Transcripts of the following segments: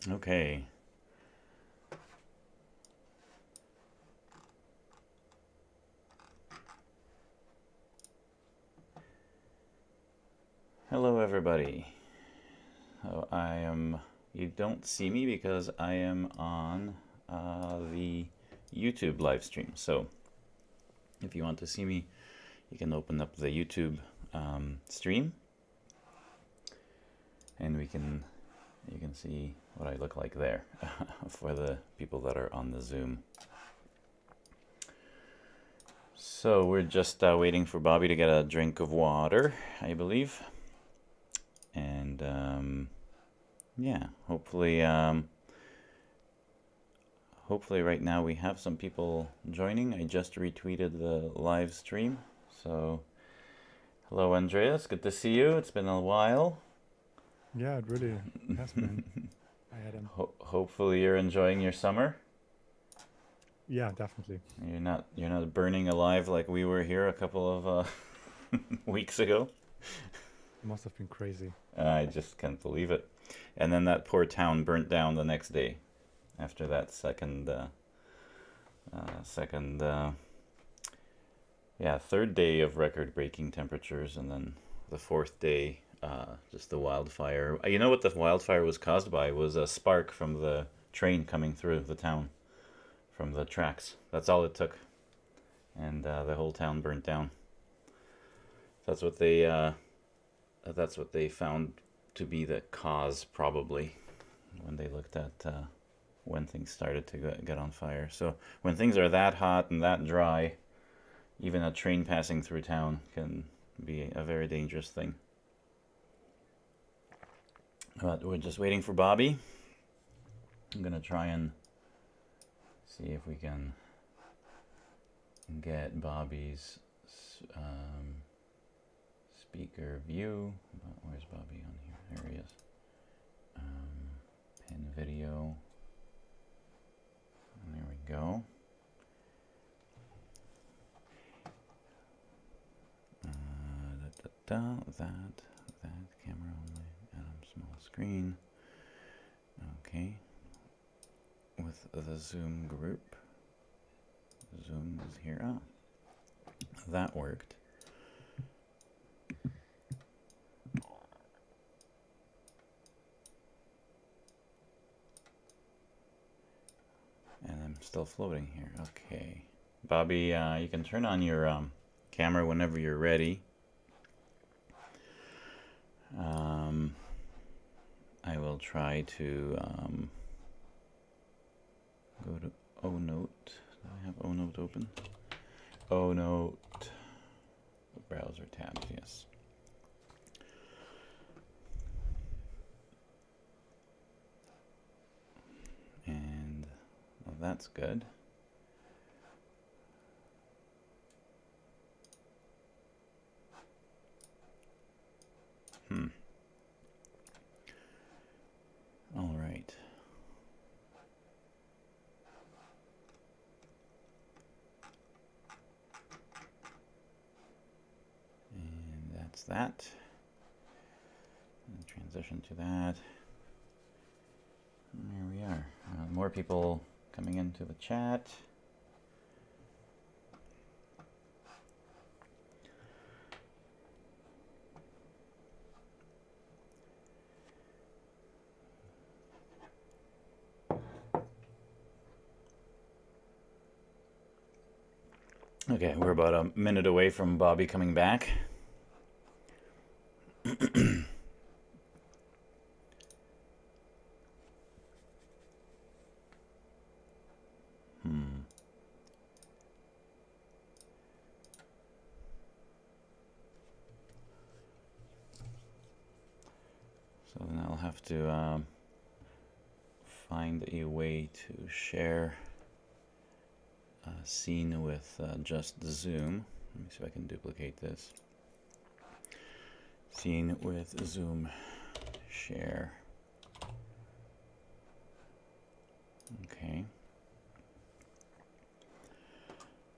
Okay. Hello, everybody. You don't see me because I am on the YouTube live stream. So if you want to see me, you can open up the YouTube stream and you can see what I look like there for the people that are on the Zoom. So we're just waiting for Bobby to get a drink of water, I believe. And yeah, hopefully right now we have some people joining. I just retweeted the live stream. So hello, Andreas, good to see you. It's been a while. Yeah, it really has been. I had him. Hopefully you're enjoying your summer. Yeah, definitely. You're not burning alive like we were here a couple of weeks ago. It must have been crazy. I just can't believe it. And then that poor town burnt down the next day after that third day of record-breaking temperatures, and then the fourth day, just the wildfire. You know what the wildfire was caused by? It was a spark from the train coming through the town, from the tracks. That's all it took, and the whole town burnt down. That's what they found to be the cause, probably, when they looked at when things started to get on fire. So when things are that hot and that dry, even a train passing through town can be a very dangerous thing. But we're just waiting for Bobby. I'm gonna try and see if we can get Bobby's speaker view. Where's Bobby on here? There he is. Pin video. And there we go. That camera only. Small screen. Okay. With the Zoom group. Zoom is here. Ah, that worked. And I'm still floating here. Okay. Bobby, you can turn on your camera whenever you're ready. I will try to go to ONote. Do I have ONote open? ONote. Browser tabs, yes. And well, that's good. All right. And that's that. And transition to that. And there we are. More people coming into the chat. Okay, we're about a minute away from Bobby coming back. So then I'll have to find a way to share a scene with just Zoom. Let me see if I can duplicate this. Scene with Zoom share. Okay.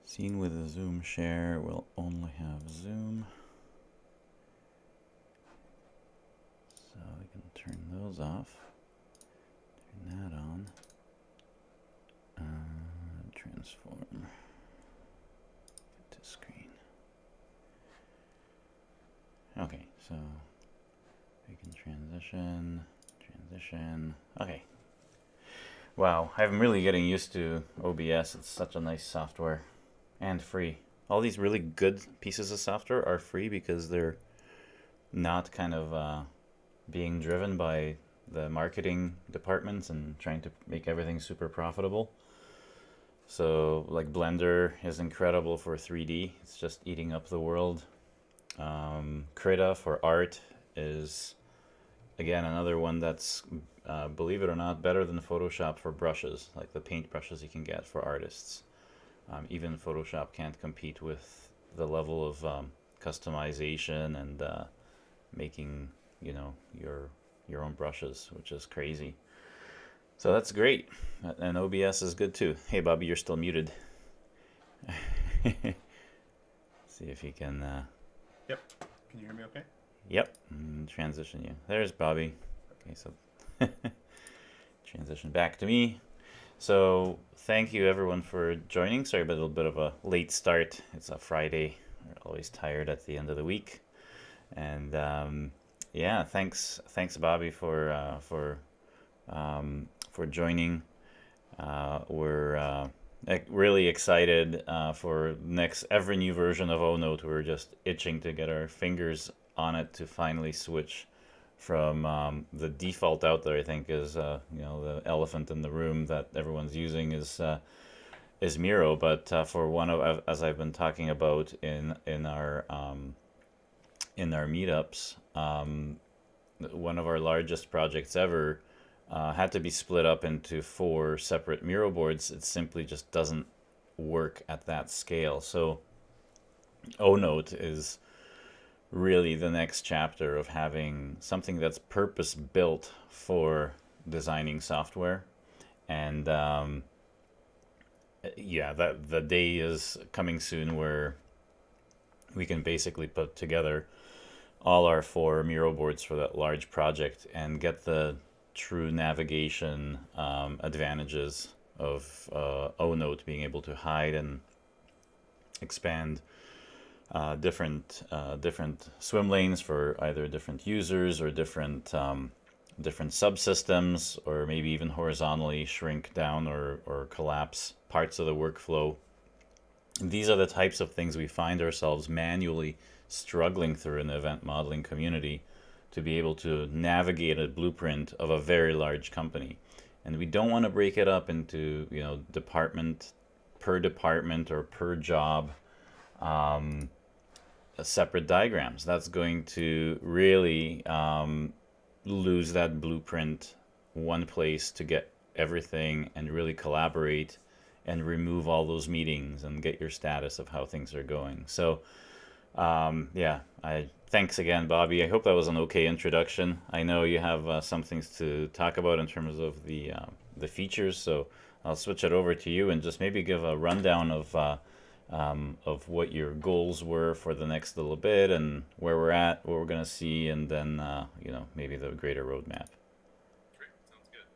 Scene with a Zoom share will only have Zoom. So we can turn those off. Turn that on. Transform to screen. Okay, so we can transition. Okay. Wow, I'm really getting used to OBS. It's such a nice software and free. All these really good pieces of software are free because they're not kind of being driven by the marketing departments and trying to make everything super profitable. So like Blender is incredible for 3D. It's just eating up the world. Krita for art is, again, another one that's, believe it or not, better than Photoshop for brushes, like the paint brushes you can get for artists. Even Photoshop can't compete with the level of customization and making, you know, your own brushes, which is crazy. So that's great, and OBS is good too. Hey, Bobby, you're still muted. See if you can. Yep. Can you hear me okay? Yep. Transition you. There's Bobby. Okay, so transition back to me. So thank you everyone for joining. Sorry about a little bit of a late start. It's a Friday. We're always tired at the end of the week, and yeah, thanks Bobby for joining. We're really excited for every new version of ONote. We're just itching to get our fingers on it to finally switch from the default out there. I think is the elephant in the room that everyone's using is Miro, but for one of, as I've been talking about in our meetups, one of our largest projects ever had to be split up into 4 separate Miro boards. It simply just doesn't work at that scale. So ONote is really the next chapter of having something that's purpose built for designing software. And yeah, that the day is coming soon where we can basically put together all our 4 Miro boards for that large project and get the true navigation advantages of ONote, being able to hide and expand different swim lanes for either different users or different subsystems, or maybe even horizontally shrink down or collapse parts of the workflow. These are the types of things we find ourselves manually struggling through in the event modeling community, to be able to navigate a blueprint of a very large company. And we don't want to break it up into, department or per job separate diagrams. That's going to really lose that blueprint, one place to get everything and really collaborate and remove all those meetings and get your status of how things are going. So yeah, thanks again, Bobby. I hope that was an okay introduction. I know you have some things to talk about in terms of the features, so I'll switch it over to you and just maybe give a rundown of what your goals were for the next little bit and where we're at, what we're going to see, and then maybe the greater roadmap. Great, sounds good.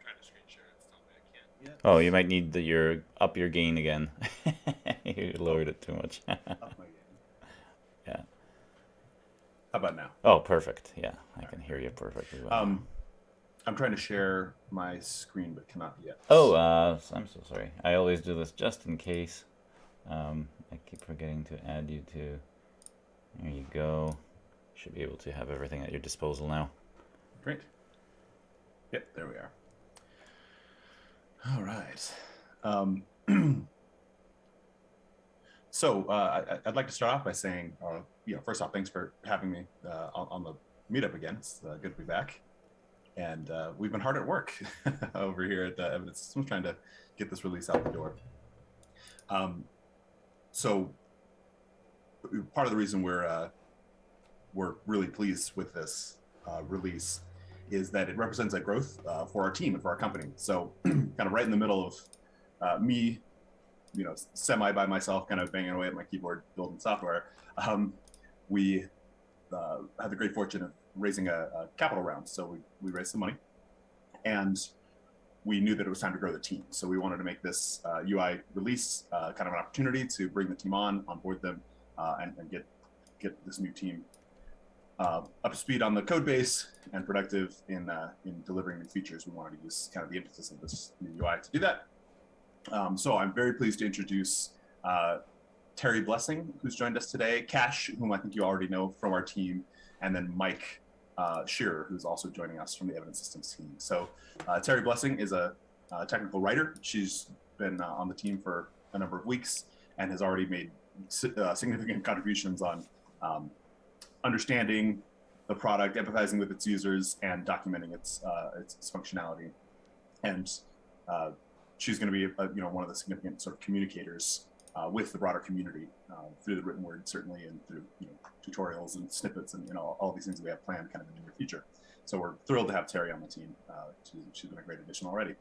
Trying to screen share. It's telling me I can't yet. Oh, you might need up your gain again. You lowered it too much. Up my game. Yeah. How about now? Oh, perfect. Yeah, I can hear you perfectly well. I'm trying to share my screen, but cannot yet. Oh, I'm so sorry. I always do this just in case. I keep forgetting to add you to. There you go. Should be able to have everything at your disposal now. Great. Yep, there we are. All right. So I'd like to start off by saying, first off, thanks for having me on the meetup again. It's good to be back. And we've been hard at work over here at Evidence Systems trying to get this release out the door. So part of the reason we're really pleased with this release is that it represents a growth for our team and for our company. So kind of right in the middle of me, semi by myself, kind of banging away at my keyboard building software, we had the great fortune of raising a capital round. So we raised some money, and we knew that it was time to grow the team. So we wanted to make this UI release kind of an opportunity to bring the team onboard them, and get this new team up to speed on the code base and productive in delivering new features. We wanted to use kind of the impetus of this new UI to do that. So I'm very pleased to introduce Terry Blessing, who's joined us today, Cash, whom I think you already know from our team, and then Mike Shearer, who's also joining us from the evidence systems team. So Terry Blessing is a technical writer. She's been on the team for a number of weeks and has already made significant contributions on understanding the product, empathizing with its users, and documenting its functionality. And she's going to be one of the significant sort of communicators with the broader community through the written word, certainly, and through tutorials and snippets and all these things that we have planned kind of in the near future. So we're thrilled to have Terry on the team. She's been a great addition already.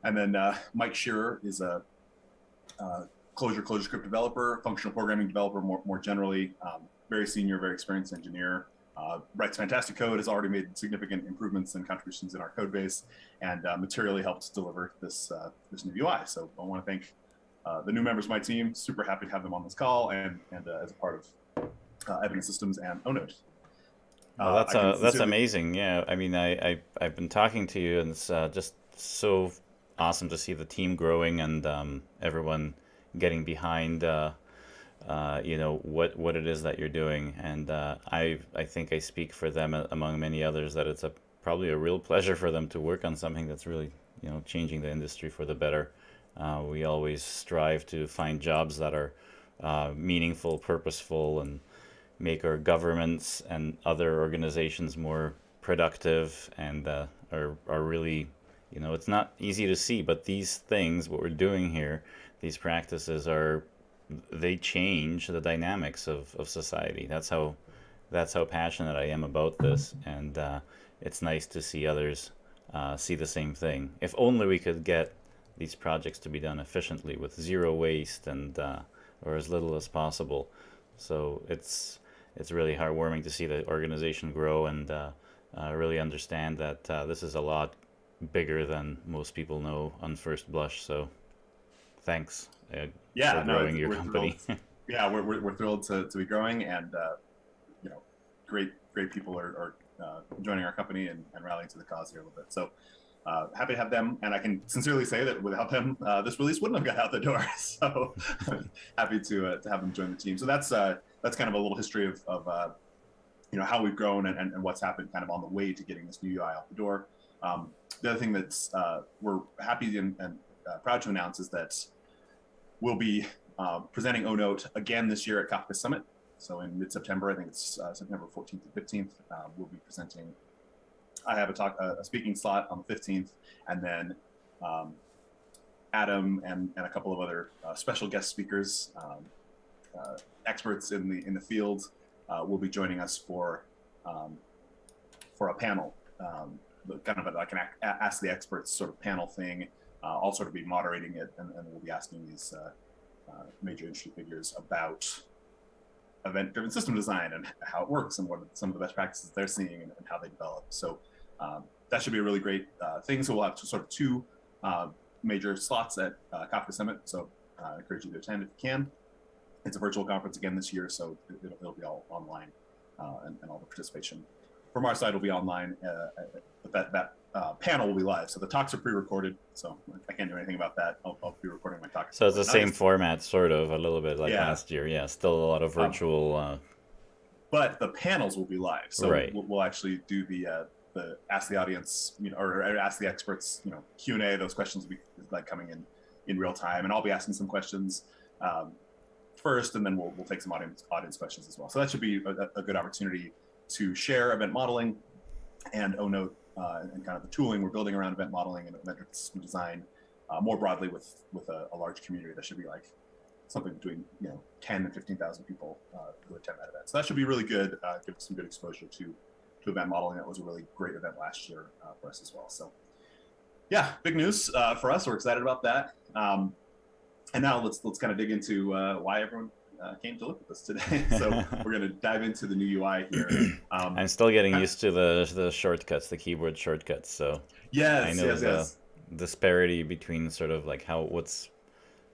And then Mike Shearer is a ClojureScript developer, functional programming developer more generally, very senior, very experienced engineer, writes fantastic code, has already made significant improvements and contributions in our code base, and materially helped deliver this new UI. So I want to thank the new members of my team. Super happy to have them on this call and as a part of evidence systems and ONote. Well, that's amazing. Yeah, I mean, I've been talking to you, and it's just so awesome to see the team growing and everyone getting behind what it is that you're doing. And I think I speak for them among many others that it's probably a real pleasure for them to work on something that's really changing the industry for the better. We always strive to find jobs that are meaningful, purposeful, and make our governments and other organizations more productive, and are really, it's not easy to see, but these things, what we're doing here, these practices they change the dynamics of society. That's how passionate I am about this, and it's nice to see others see the same thing. If only we could get these projects to be done efficiently with zero waste and or as little as possible. So it's really heartwarming to see the organization grow and really understand that this is a lot bigger than most people know on first blush. So thanks for growing your company. Yeah, we're thrilled to be growing, and great people are joining our company and rallying to the cause here a little bit. So happy to have them, and I can sincerely say that without them, this release wouldn't have got out the door. So happy to have them join the team. So that's kind of a little history of how we've grown and what's happened kind of on the way to getting this new UI out the door. The other thing that's we're happy and proud to announce is that we'll be presenting ONote again this year at Kafka Summit. So in mid-September, I think it's September 14th and 15th, we'll be presenting. I have a speaking slot on the 15th, and then Adam and a couple of other special guest speakers, experts in the field, will be joining us for a panel, kind of like an Ask the Experts sort of panel thing. I'll sort of be moderating it, and we'll be asking these major industry figures about event-driven system design and how it works and what are some of the best practices they're seeing and how they develop. So that should be a really great thing. So we'll have sort of two major slots at Kafka Summit. So I encourage you to attend if you can. It's a virtual conference again this year, so it'll be all online, and all the participation from our side will be online. But that panel will be live. So the talks are pre-recorded, so I can't do anything about that. I'll be recording my talk. So it's the same format, sort of, a little bit like last year. Yeah, still a lot of virtual. But the panels will be live. So right. we'll actually do the ask the audience, or ask the experts, Q&A. Those questions will be like coming in real time, and I'll be asking some questions first, and then we'll take some audience questions as well. So that should be a good opportunity to share event modeling and ONote and kind of the tooling we're building around event modeling and event system design more broadly with a large community. That should be like something between 10 and 15,000 people who attend that event. So that should be really good. Give some good exposure to event modeling. That was a really great event last year for us as well. So yeah, big news for us. We're excited about that. And now let's kind of dig into why everyone came to look at this today. So we're going to dive into the new UI here. I'm still getting used to the shortcuts, the keyboard shortcuts. So I Yes, know yes, the yes. disparity between sort of like what's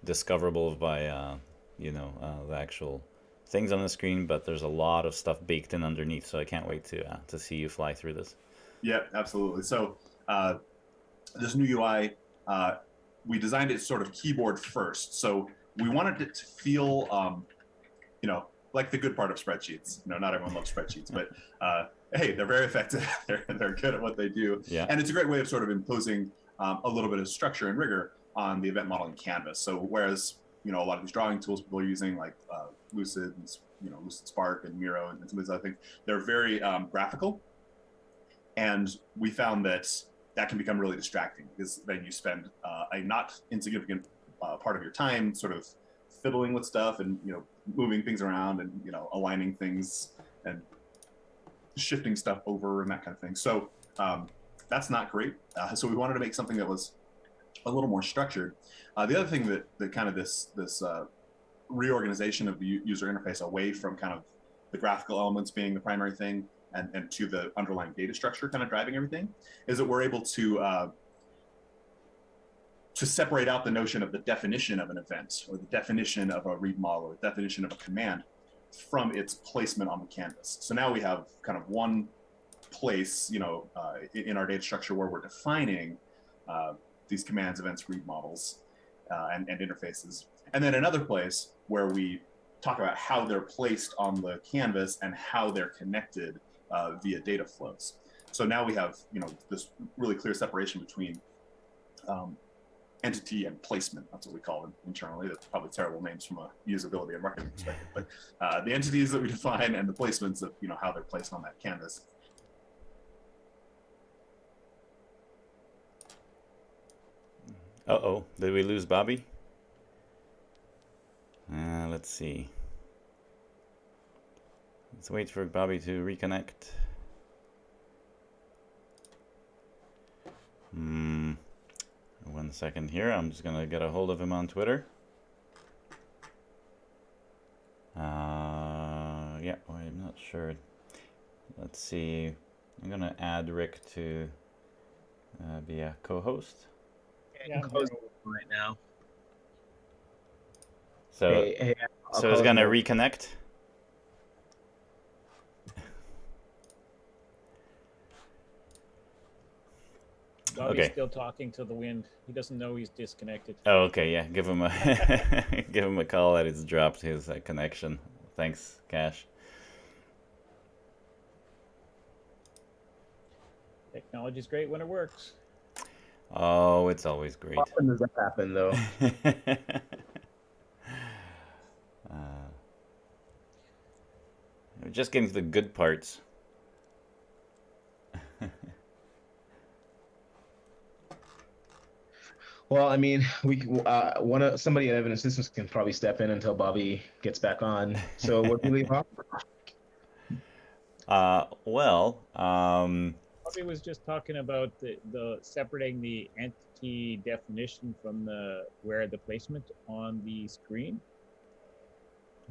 discoverable by the actual things on the screen, but there's a lot of stuff baked in underneath. So I can't wait to see you fly through this. Yeah, absolutely. So this new UI, we designed it sort of keyboard first. So we wanted it to feel, like the good part of spreadsheets. Not everyone loves spreadsheets, but hey, they're very effective. They're good at what they do. Yeah. And it's a great way of sort of imposing a little bit of structure and rigor on the event modeling canvas. So whereas, a lot of these drawing tools people are using, like Lucid, and, Lucid Spark and Miro and some of these other things, they're very graphical. And we found that can become really distracting, because then you spend a not insignificant part of your time sort of fiddling with stuff and moving things around and aligning things and shifting stuff over and that kind of thing. So that's not great. So we wanted to make something that was a little more structured. The other thing that kind of this reorganization of the user interface away from kind of the graphical elements being the primary thing and to the underlying data structure kind of driving everything, is that we're able to separate out the notion of the definition of an event, or the definition of a read model, or the definition of a command from its placement on the canvas. So now we have kind of one place, in our data structure where we're defining these commands, events, read models, and interfaces. And then another place where we talk about how they're placed on the canvas and how they're connected via data flows. So now we have, this really clear separation between entity and placement. That's what we call them internally. That's probably terrible names from a usability and marketing perspective. But the entities that we define and the placements of, how they're placed on that canvas. Uh-oh, did we lose Bobby? Let's see. Let's wait for Bobby to reconnect. 1 second here. I'm just gonna get a hold of him on Twitter. Yeah, I'm not sure. Let's see. I'm gonna add Rick to be a co-host. Yeah, I'm closing right now. So, so it's gonna reconnect. Bobby's still talking to the wind. He doesn't know he's disconnected. Oh, okay, yeah. Give him a give him a call that it's dropped his connection. Thanks, Cash. Technology's great when it works. Oh, it's always great. How often does that happen, though? We're just getting to the good parts. Well, I mean, somebody in Evidence Systems can probably step in until Bobby gets back on. So what do we leave off? Bobby was just talking about the separating the entity definition from where the placement on the screen.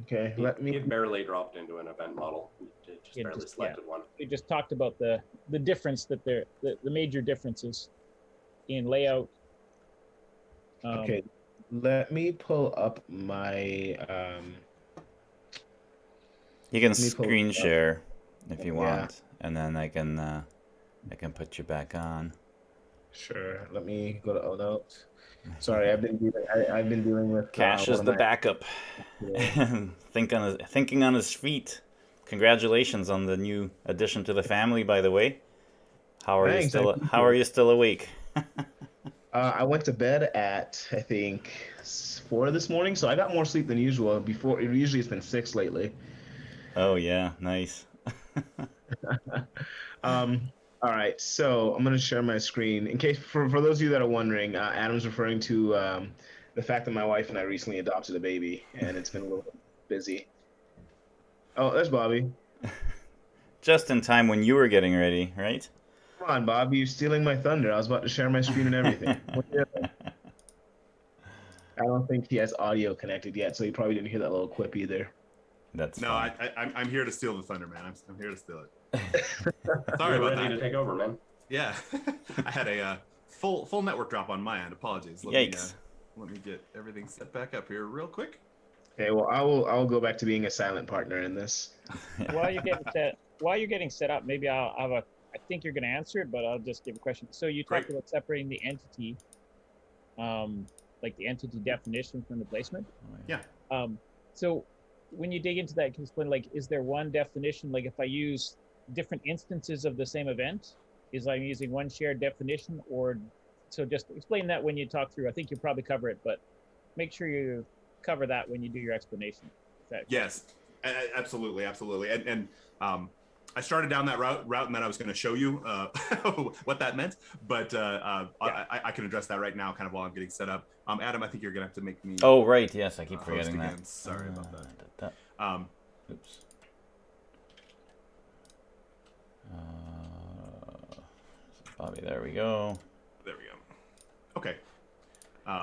Okay, It barely dropped into an event model. It just barely selected one. We just talked about the difference that the major differences in layout. Okay, let me pull up my. You can screen share if you want, Yeah. and then I can put you back on. Sure. Let me go to ONote. Sorry, I've been dealing with Cash is the backup. Thinking on his feet. Congratulations on the new addition to the family, by the way. How are you still awake? I went to bed at, I think, 4 this morning, so I got more sleep than usual. Before, usually it's been 6 lately. Oh yeah, nice. All right, so I'm going to share my screen. In case, for those of you that are wondering, Adam's referring to the fact that my wife and I recently adopted a baby, and it's been a little busy. Oh, there's Bobby. Just in time when you were getting ready, right? Come on, Bobby, you're stealing my thunder. I was about to share my screen and everything. What are you doing? I don't think he has audio connected yet, so he probably didn't hear that little quip either. That's No, fine. I'm here to steal the thunder, man. I'm here to steal it. Sorry Sorry We're about ready that. to take over, man. Yeah, I had a full network drop on my end. Apologies. Yikes. Let me get everything set back up here real quick. Okay, well, I'll go back to being a silent partner in this. While you're getting set up, maybe I'll have a. I think you're going to answer it, but I'll just give a question. So you talked Great. about separating the entity, like the entity definition from the placement. Yeah. So when you dig into that, can you explain, like, is there one definition? Like, if I use different instances of the same event, is I'm using one shared definition, or so? Just explain that when you talk through. I think you'll probably cover it, but make sure you cover that when you do your explanation. Yes, absolutely, and I started down that route, and then I was going to show you what that meant, but I can address that right now, kind of while I'm getting set up. Adam, I think you're going to have to make me. Oh, right. Yes, I keep forgetting that. Again. Sorry about that. Oops. Bobby, there we go. There we go. Okay.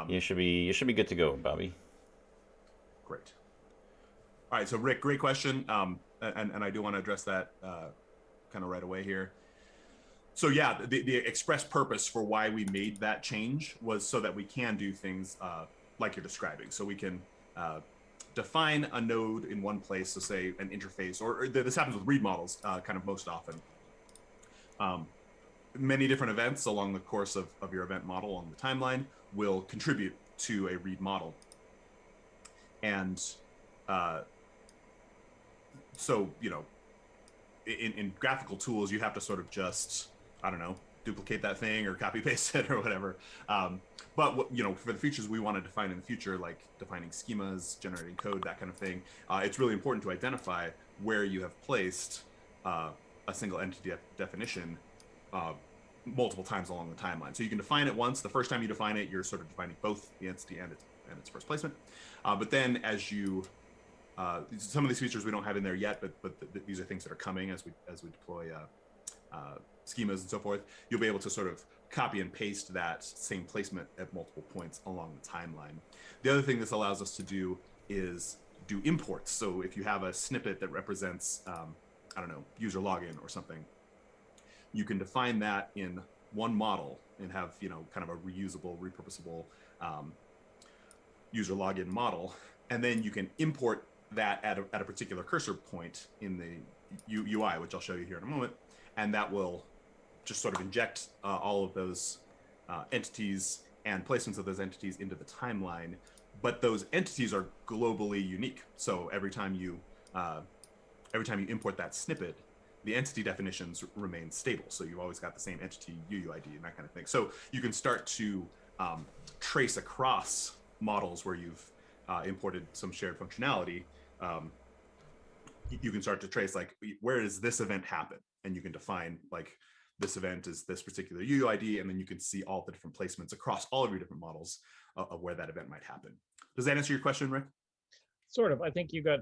You should be good to go, Bobby. Great. All right, so Rick, great question, and I do want to address that kind of right away here. So yeah, the express purpose for why we made that change was so that we can do things like you're describing. So we can define a node in one place, so say an interface, or this happens with read models kind of most often. Many different events along the course of your event model on the timeline will contribute to a read model. And so, you know, in graphical tools, you have to sort of just, I don't know, duplicate that thing or copy paste it or whatever. But what, you know, for the features we want to define in the future, like defining schemas, generating code, that kind of thing, it's really important to identify where you have placed a single entity definition multiple times along the timeline. So you can define it once. The first time you define it, you're sort of defining both the entity and its first placement. But then as you some of these features we don't have in there yet, but these are things that are coming as we deploy schemas and so forth. You'll be able to sort of copy and paste that same placement at multiple points along the timeline. The other thing this allows us to do is do imports. So if you have a snippet that represents, I don't know, user login or something, you can define that in one model and have, you know, kind of a reusable, repurposable user login model, and then you can import that at a particular cursor point in the UI, which I'll show you here in a moment, and that will just sort of inject all of those entities and placements of those entities into the timeline. But those entities are globally unique, so every time you import that snippet, the entity definitions remain stable. So you've always got the same entity UUID and that kind of thing. So you can start to trace across models where you've imported some shared functionality. You can start to trace, like, where does this event happen? And you can define, like, this event is this particular UUID, and then you can see all the different placements across all of your different models of where that event might happen. Does that answer your question, Rick? Sort of. I think you got.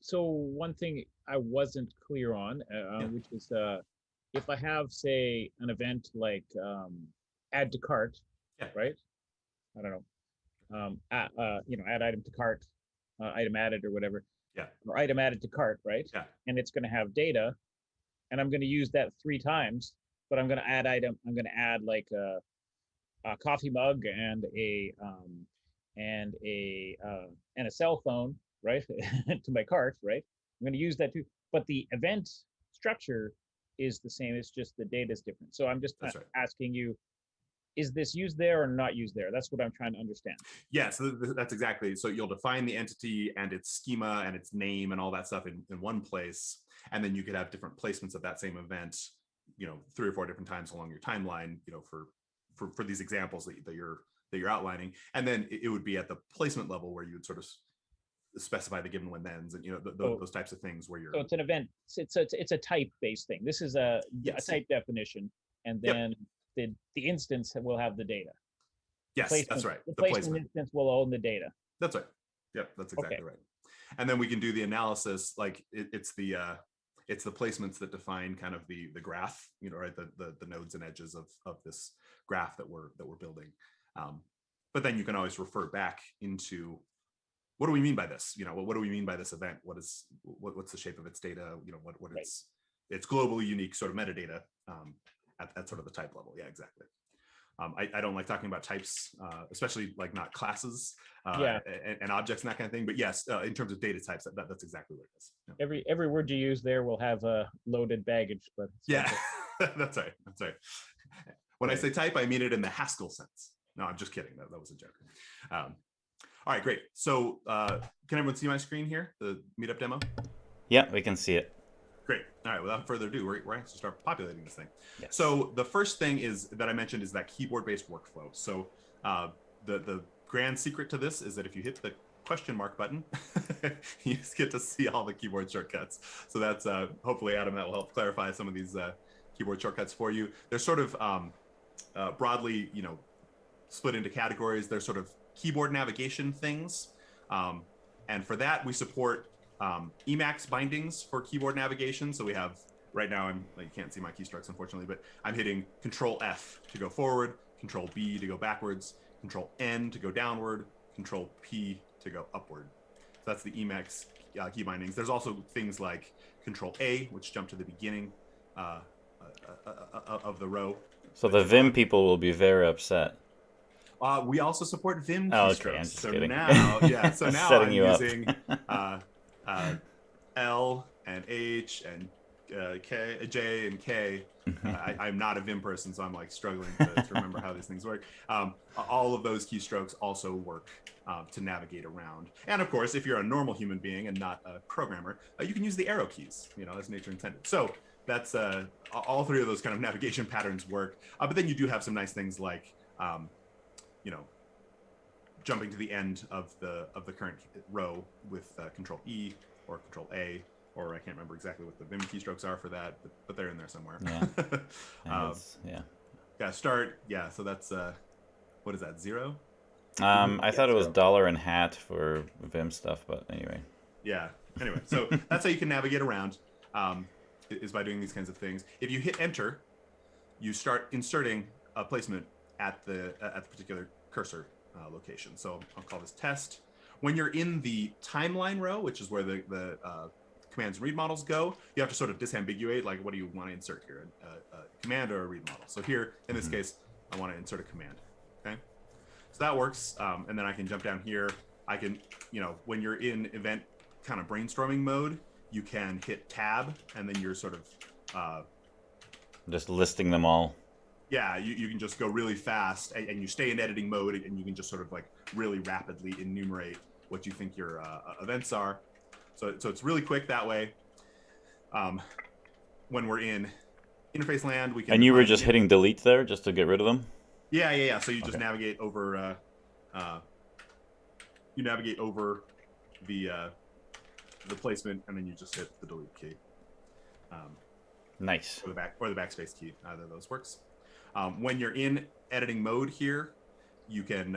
So one thing I wasn't clear on, which is if I have, say, an event like add to cart, right? I don't know, add item to cart, item added or whatever, or item added to cart, right? And it's going to have data, and I'm going to use that 3 times, but I'm going to add item. I'm going to add like a coffee mug and a cell phone, right, to my cart, right? I'm going to use that too, but the event structure is the same. It's just the data is different. So I'm just asking you, is this used there or not used there? That's what I'm trying to understand. Yeah, so that's exactly. So you'll define the entity and its schema and its name and all that stuff in one place, and then you could have different placements of that same event, you know, 3 or 4 different times along your timeline, you know, for these examples that you're outlining, and then it would be at the placement level where you would sort of specify the given when thens and, you know, those types of things where you're. So it's an event. It's a type based thing. This is a type definition, and then the instance will have the data. Yes, that's right. The placement instance will own the data. That's right. Yep, that's exactly right. And then we can do the analysis, like it's the placements that define kind of the graph, you know, right? The nodes and edges of this graph that we're building. but then you can always refer back into what do we mean by this? What do we mean by this event? What's the shape of its data? What Right. its globally unique sort of metadata at sort of the type level. Yeah, exactly. I don't like talking about types, especially like not classes and objects and that kind of thing. But yes, in terms of data types, that's exactly what it is. Yeah. Every word you use there will have loaded baggage, but Yeah, that's right. That's right. When I say type, I mean it in the Haskell sense. No, I'm just kidding. That was a joke. All right, great. So can everyone see my screen here, the Meetup demo? Yeah, we can see it. Great. All right, without further ado, we're going to start populating this thing. Yes. So the first thing that I mentioned is that keyboard-based workflow. So the grand secret to this is that if you hit the question mark button, you just get to see all the keyboard shortcuts. So that's hopefully, Adam, that will help clarify some of these keyboard shortcuts for you. They're sort of broadly, split into categories. They're sort of keyboard navigation things. And for that, we support Emacs bindings for keyboard navigation. So we have, right now, you can't see my keystrokes, unfortunately, but I'm hitting Control F to go forward, Control B to go backwards, Control N to go downward, Control P to go upward. So that's the Emacs key bindings. There's also things like Control A, which jump to the beginning of the row. So the Vim people will be very upset. We also support Vim Oh, keystrokes. okay, I'm just so kidding. now, Setting I'm you up. using L and H and K, J and K. I'm not a Vim person, so I'm like struggling to remember how these things work. All of those keystrokes also work to navigate around. And of course, if you're a normal human being and not a programmer, you can use the arrow keys, as nature intended. So that's all three of those kind of navigation patterns work. But then you do have some nice things like jumping to the end of the current row with Control E or Control A, or I can't remember exactly what the Vim keystrokes are for that, but they're in there somewhere. Yeah. Yeah, start. Yeah, so that's what is that, 0? I thought it was 0. $ and hat for Vim stuff, but anyway. Yeah. Anyway, so that's how you can navigate around, is by doing these kinds of things. If you hit Enter, you start inserting a placement at the particular cursor location. So I'll call this test. When you're in the timeline row, which is where the commands and read models go, you have to sort of disambiguate, like, what do you want to insert here, a command or a read model? So here, in this case, I want to insert a command. Okay, so that works. And then I can jump down here. I can, when you're in event kind of brainstorming mode, you can hit Tab, and then you're sort of just listing them all. Yeah, you can just go really fast, and you stay in editing mode, and you can just sort of like really rapidly enumerate what you think your events are. So it's really quick that way. When we're in interface land, we can. And you were just hitting delete there just to get rid of them? Yeah. So you just navigate over. You navigate over the placement, and then you just hit the delete key. Nice. Or the backspace key. Either of those works. When you're in editing mode here, you can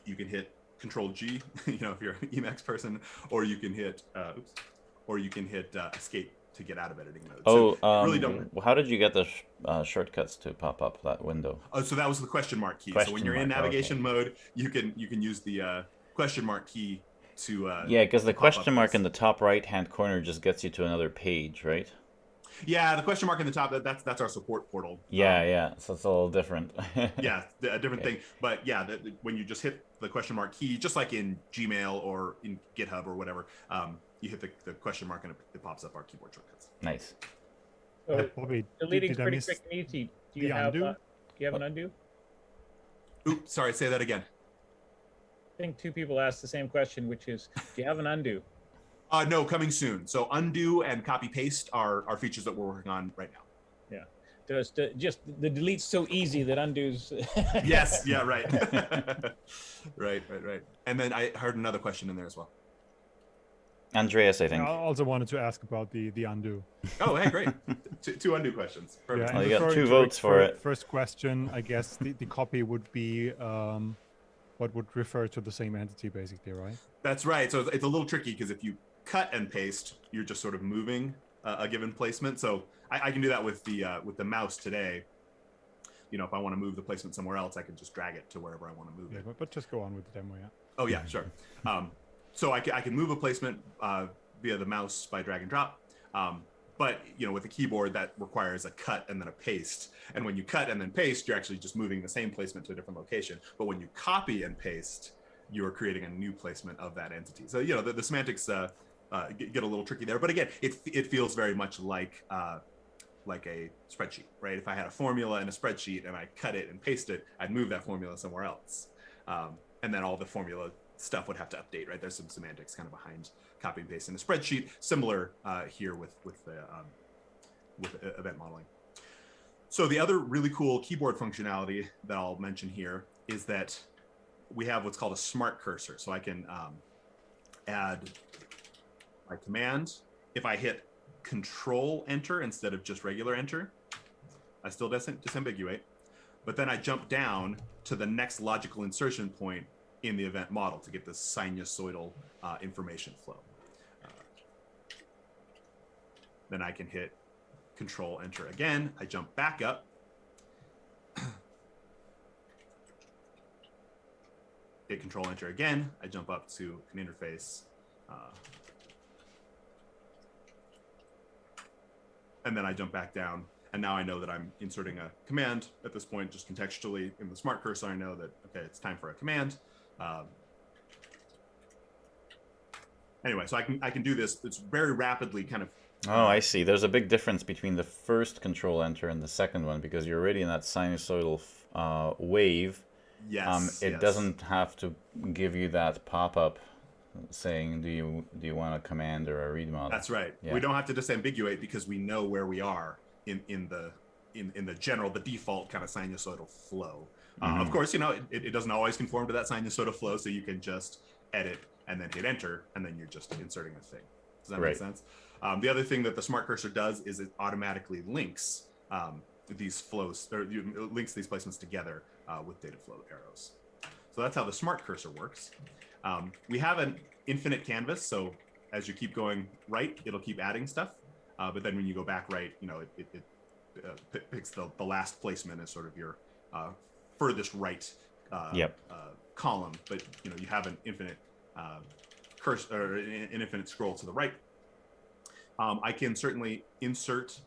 hit Control G, if you're an Emacs person, or you can hit Escape to get out of editing mode. Oh, so really don't. How did you get the shortcuts to pop up that window? Oh, so that was the question mark key. So when you're in navigation mode, you can use the question mark key to. Yeah, because the question mark in the top right-hand corner just gets you to another page, right? Yeah, the question mark in the top, that's our support portal. Yeah, so it's a little different. Yeah, a different thing. But yeah, when you just hit the question mark key, just like in Gmail or in GitHub or whatever, you hit the question mark and it pops up our keyboard shortcuts. Nice. So Bobby, deleting did I pretty miss quick and easy. Do the you have undo? an undo? Oops, sorry, say that again. I think two people asked the same question, which is, do you have an undo? No, coming soon. So undo and copy paste are features that we're working on right now. Yeah, just the delete's so easy that undo's. Yes, yeah, right. right. And then I heard another question in there as well. Andreas, I think. I also wanted to ask about the undo. Oh, hey, great. two undo questions. Perfect. Yeah, Oh, and you got referring 2 to votes for it. First question, I guess the copy would be what would refer to the same entity, basically, right? That's right. So it's a little tricky because if you cut and paste, you're just sort of moving a given placement. So I can do that with the mouse today. if I want to move the placement somewhere else, I can just drag it to wherever I want to move Yeah, it. but just go on with the demo, yeah. Oh yeah, sure. So I can move a placement via the mouse by drag and drop. But with a keyboard, that requires a cut and then a paste. And when you cut and then paste, you're actually just moving the same placement to a different location. But when you copy and paste, you're creating a new placement of that entity. So the semantics get a little tricky there. But again, it feels very much like a spreadsheet, right? If I had a formula in a spreadsheet and I cut it and paste it, I'd move that formula somewhere else. And then all the formula stuff would have to update, right? There's some semantics kind of behind copy and paste in a spreadsheet, similar here with event modeling. So the other really cool keyboard functionality that I'll mention here is that we have what's called a smart cursor. So I can add my command. If I hit Control Enter instead of just regular Enter, I still disambiguate, but then I jump down to the next logical insertion point in the event model to get this sinusoidal information flow. Then I can hit Control Enter again. I jump back up. Hit Control Enter again. I jump up to an interface. And then I jump back down. And now I know that I'm inserting a command at this point, just contextually in the smart cursor. I know that, okay, it's time for a command. Anyway, so I can do this. It's very rapidly kind of. Oh, I see. There's a big difference between the first Control Enter and the second one because you're already in that sinusoidal wave. Yes. It doesn't have to give you that pop-up saying, do you want a command or a read model? That's right. Yeah. We don't have to disambiguate because we know where we are in the general, the default kind of sinusoidal flow. Of course, it doesn't always conform to that sinusoidal flow, so you can just edit and then hit enter, and then you're just inserting a thing. Does that make sense? The other thing that the smart cursor does is it automatically links these flows, or links these placements together with data flow arrows. So that's how the smart cursor works. We have an infinite canvas, so as you keep going right, it'll keep adding stuff. But then when you go back right, it picks the last placement as sort of your furthest right column. But you have an infinite cursor or an infinite scroll to the right. I can certainly insert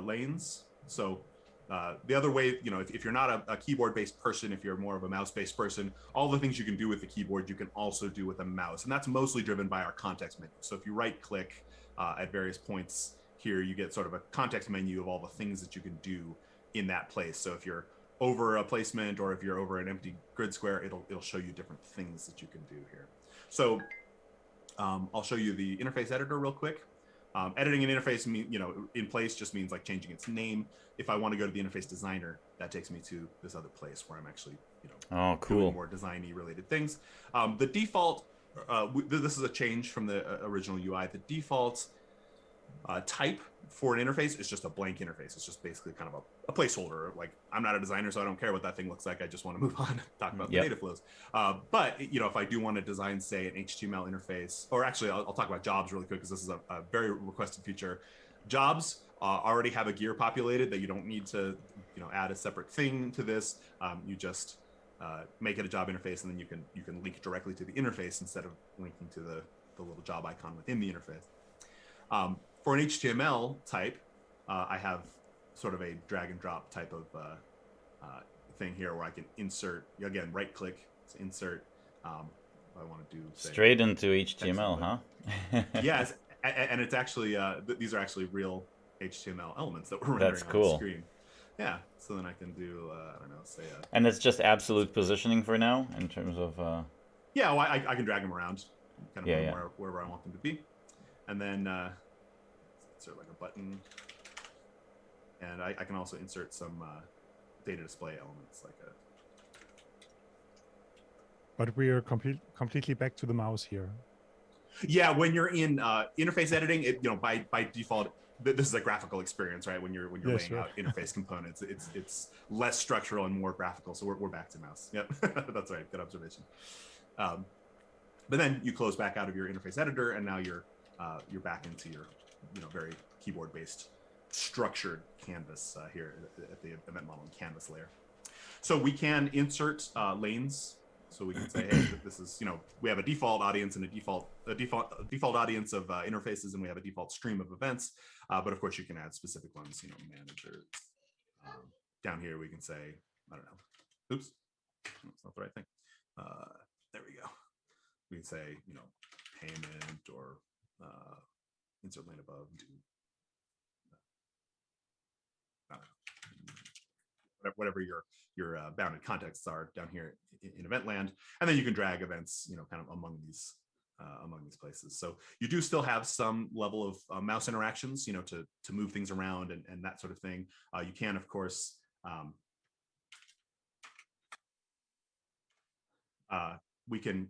lanes. So the other way, if you're not a keyboard-based person, if you're more of a mouse-based person, all the things you can do with the keyboard, you can also do with a mouse. And that's mostly driven by our context menu. So if you right-click at various points here, you get sort of a context menu of all the things that you can do in that place. So if you're over a placement or if you're over an empty grid square, it'll show you different things that you can do here. So I'll show you the interface editor real quick. Editing an interface, in place just means like changing its name. If I want to go to the interface designer, that takes me to this other place where I'm actually, doing more design-y related things. The default, this is a change from the original UI. The default type for an interface is just a blank interface. It's just basically kind of a placeholder. Like, I'm not a designer, so I don't care what that thing looks like. I just want to move on and talk about the data flows. But if I do want to design, say, an HTML interface, or actually, I'll talk about jobs really quick because this is a very requested feature. Jobs already have a gear populated that you don't need to, add a separate thing to this. You just make it a job interface, and then you can link directly to the interface instead of linking to the little job icon within the interface. For an HTML type, I have sort of a drag and drop type of thing here where I can insert, again, right click to insert. I want to do straight into HTML, huh? Yes, and it's actually these are actually real HTML elements that we're rendering on the screen. Yeah, so then I can do I don't know, say. And it's just absolute positioning for now in terms of. Yeah, well, I can drag them around, kind of wherever I want them to be, and then. Insert like a button, and I can also insert some data display elements like a. But we are completely back to the mouse here. Yeah, when you're in interface editing, by default, this is a graphical experience, right? When you're laying out interface components, it's less structural and more graphical. So we're back to mouse. Yep, that's right. Good observation. But then you close back out of your interface editor, and now you're back into your very keyboard-based structured canvas here at the event model and canvas layer. So we can insert lanes. So we can say, hey, this is, we have a default audience and a default audience of interfaces, and we have a default stream of events. But of course, you can add specific ones, managers. Down here, we can say, I don't know. Oops, that's not the right thing. There we go. We can say, payment or insert lane above. Whatever your bounded contexts are down here in event land, and then you can drag events, kind of among these places. So you do still have some level of mouse interactions, to move things around and that sort of thing. You can, of course, we can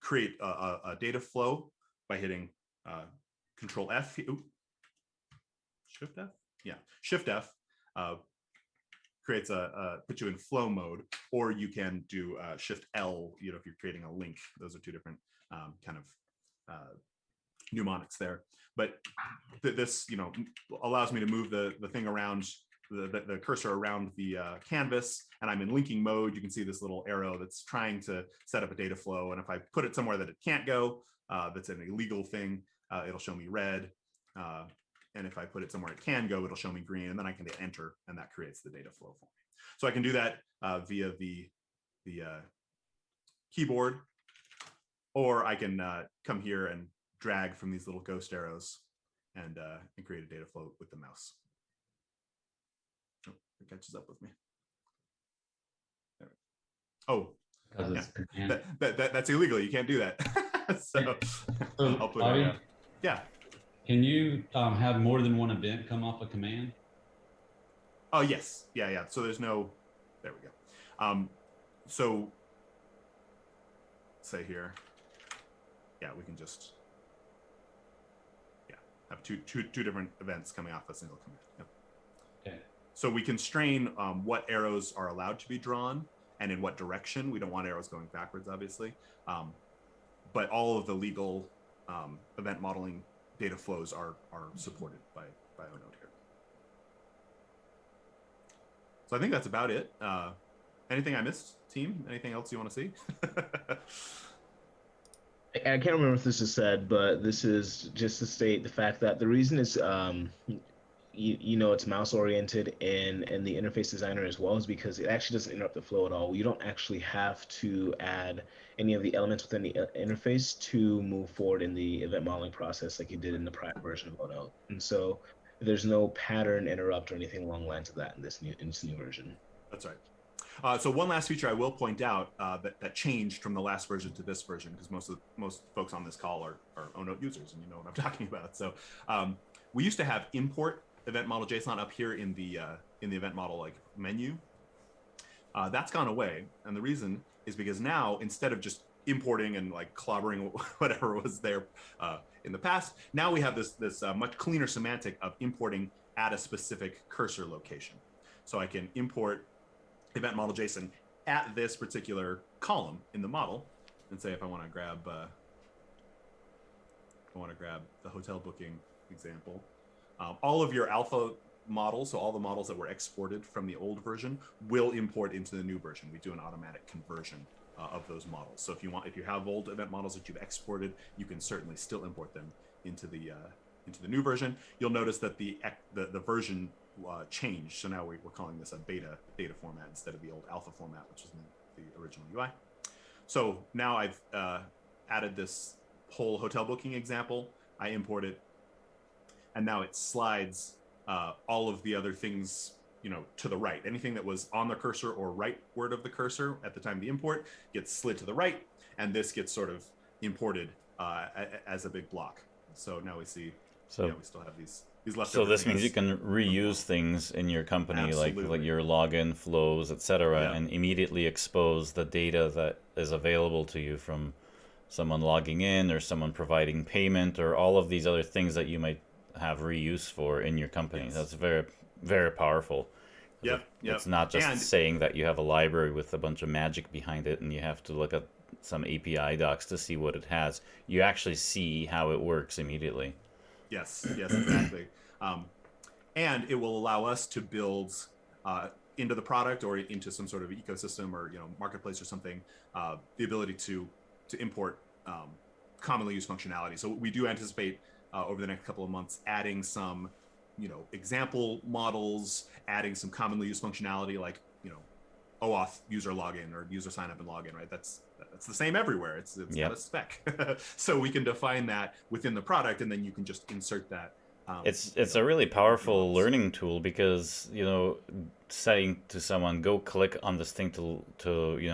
create a data flow by hitting Control F. Ooh, Shift F. Yeah, Shift F. Creates puts you in flow mode, or you can do Shift L, if you're creating a link. Those are two different kind of mnemonics there. But this, allows me to move the thing around, the cursor around the canvas, and I'm in linking mode. You can see this little arrow that's trying to set up a data flow, and if I put it somewhere that it can't go, that's an illegal thing, it'll show me red. And if I put it somewhere it can go, it'll show me green, and then I can hit enter, and that creates the data flow for me. So I can do that via the keyboard, or I can come here and drag from these little ghost arrows and create a data flow with the mouse. Oh, it catches up with me. There we go. Oh, yeah. That's illegal. You can't do that. So I'll put it. Yeah. Can you have more than one event come off a command? Oh, yes. Yeah. So there's no, there we go. So say here, yeah, we can just, have two different events coming off a single command. Yep. Okay. So we constrain what arrows are allowed to be drawn and in what direction. We don't want arrows going backwards, obviously. But all of the legal event modeling data flows are supported by ONote here. So I think that's about it. Anything I missed, team? Anything else you want to see? I can't remember if this is said, but this is just to state the fact that the reason is, it's mouse oriented and the interface designer as well, is because it actually doesn't interrupt the flow at all. You don't actually have to add any of the elements within the interface to move forward in the event modeling process like you did in the prior version of ONote. And so there's no pattern interrupt or anything along the lines of that in this new version. That's right. So one last feature I will point out that changed from the last version to this version, because most folks on this call are ONote users, and you know what I'm talking about. So we used to have import event model JSON up here in the event model menu. That's gone away, and the reason is because now, instead of just importing and clobbering whatever was there in the past, now we have this much cleaner semantic of importing at a specific cursor location. So I can import event model JSON at this particular column in the model, and say if I want to grab the hotel booking example, all of your alpha models, so all the models that were exported from the old version, will import into the new version. We do an automatic conversion of those models. So if you have old event models that you've exported, you can certainly still import them into the new version. You'll notice that the version changed. So now we're calling this a beta data format instead of the old alpha format, which was in the original UI. So now I've added this whole hotel booking example. I import it, and now it slides all of the other things, to the right. Anything that was on the cursor or rightward of the cursor at the time of the import gets slid to the right, and this gets sort of imported as a big block. So now we see, we still have these leftover. So this means you can reuse things in your company, like your login flows, etc., and immediately expose the data that is available to you from someone logging in or someone providing payment or all of these other things that you might have reuse for in your company. Yes. That's very, very powerful. Yep. It's not just saying that you have a library with a bunch of magic behind it and you have to look at some API docs to see what it has. You actually see how it works immediately. Yes, exactly. And it will allow us to build into the product or into some sort of ecosystem or marketplace or something, the ability to import commonly used functionality. So we do anticipate over the next couple of months adding some example models, adding some commonly used functionality like OAuth user login or user sign up and login, right? That's the same everywhere. It's got a spec. So we can define that within the product, and then you can just insert that. It's a really powerful learning tool because saying to someone, go click on this thing to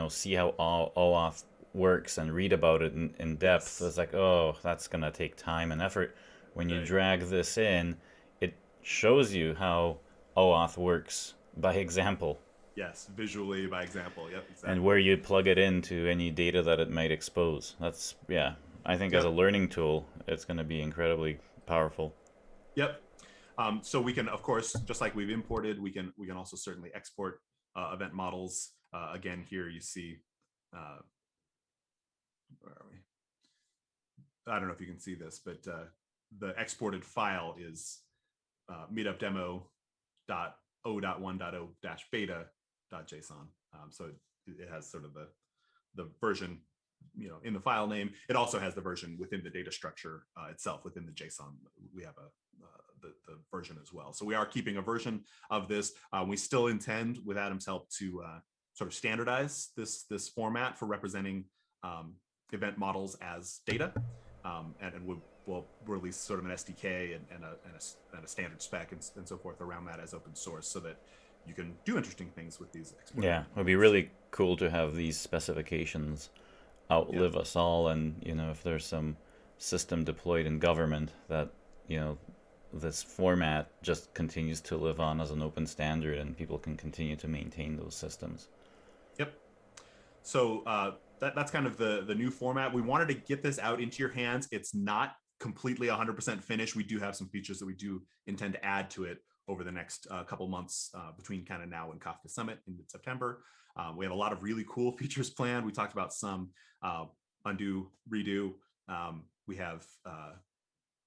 see how OAuth works and read about it in depth. It's like, oh, that's gonna take time and effort. When you drag this in, it shows you how OAuth works by example. Yes, visually by example. Yep, exactly. And where you plug it into any data that it might expose. That's I think as a learning tool, it's going to be incredibly powerful. Yep. So we can, of course, just like we've imported, we can also certainly export event models. Again, here you see, where are we? I don't know if you can see this, but the exported file is meetup demo.o.1.0-beta.json. So it has sort of the version, in the file name. It also has the version within the data structure itself, within the JSON. We have the version as well. So we are keeping a version of this. We still intend, with Adam's help, to sort of standardize this format for representing event models as data, and we'll release sort of an SDK and a standard spec and so forth around that as open source, so that you can do interesting things with these. Yeah, it would be really cool to have these specifications outlive us all, and if there's some system deployed in government that this format just continues to live on as an open standard and people can continue to maintain those systems. Yep. So that's kind of the new format. We wanted to get this out into your hands. It's not completely 100% finished. We do have some features that we do intend to add to it over the next couple months, between kind of now and Kafka Summit in mid-September. We have a lot of really cool features planned. We talked about some undo, redo. We have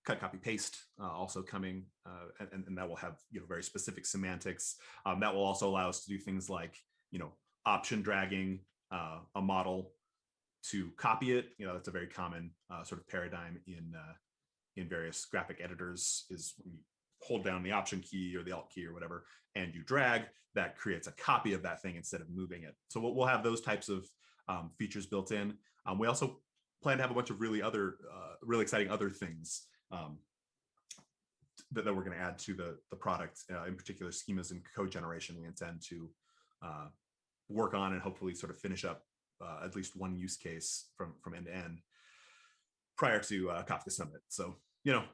cut, copy, paste also coming, and that will have very specific semantics. That will also allow us to do things like option dragging a model to copy it. That's a very common sort of paradigm in various graphic editors, is when you hold down the option key or the alt key or whatever, and you drag, that creates a copy of that thing instead of moving it. So we'll have those types of features built in. We also plan to have a bunch of really exciting other things that we're going to add to the product, in particular schemas and code generation. We intend to work on and hopefully sort of finish up at least one use case from end to end prior to Kafka Summit. So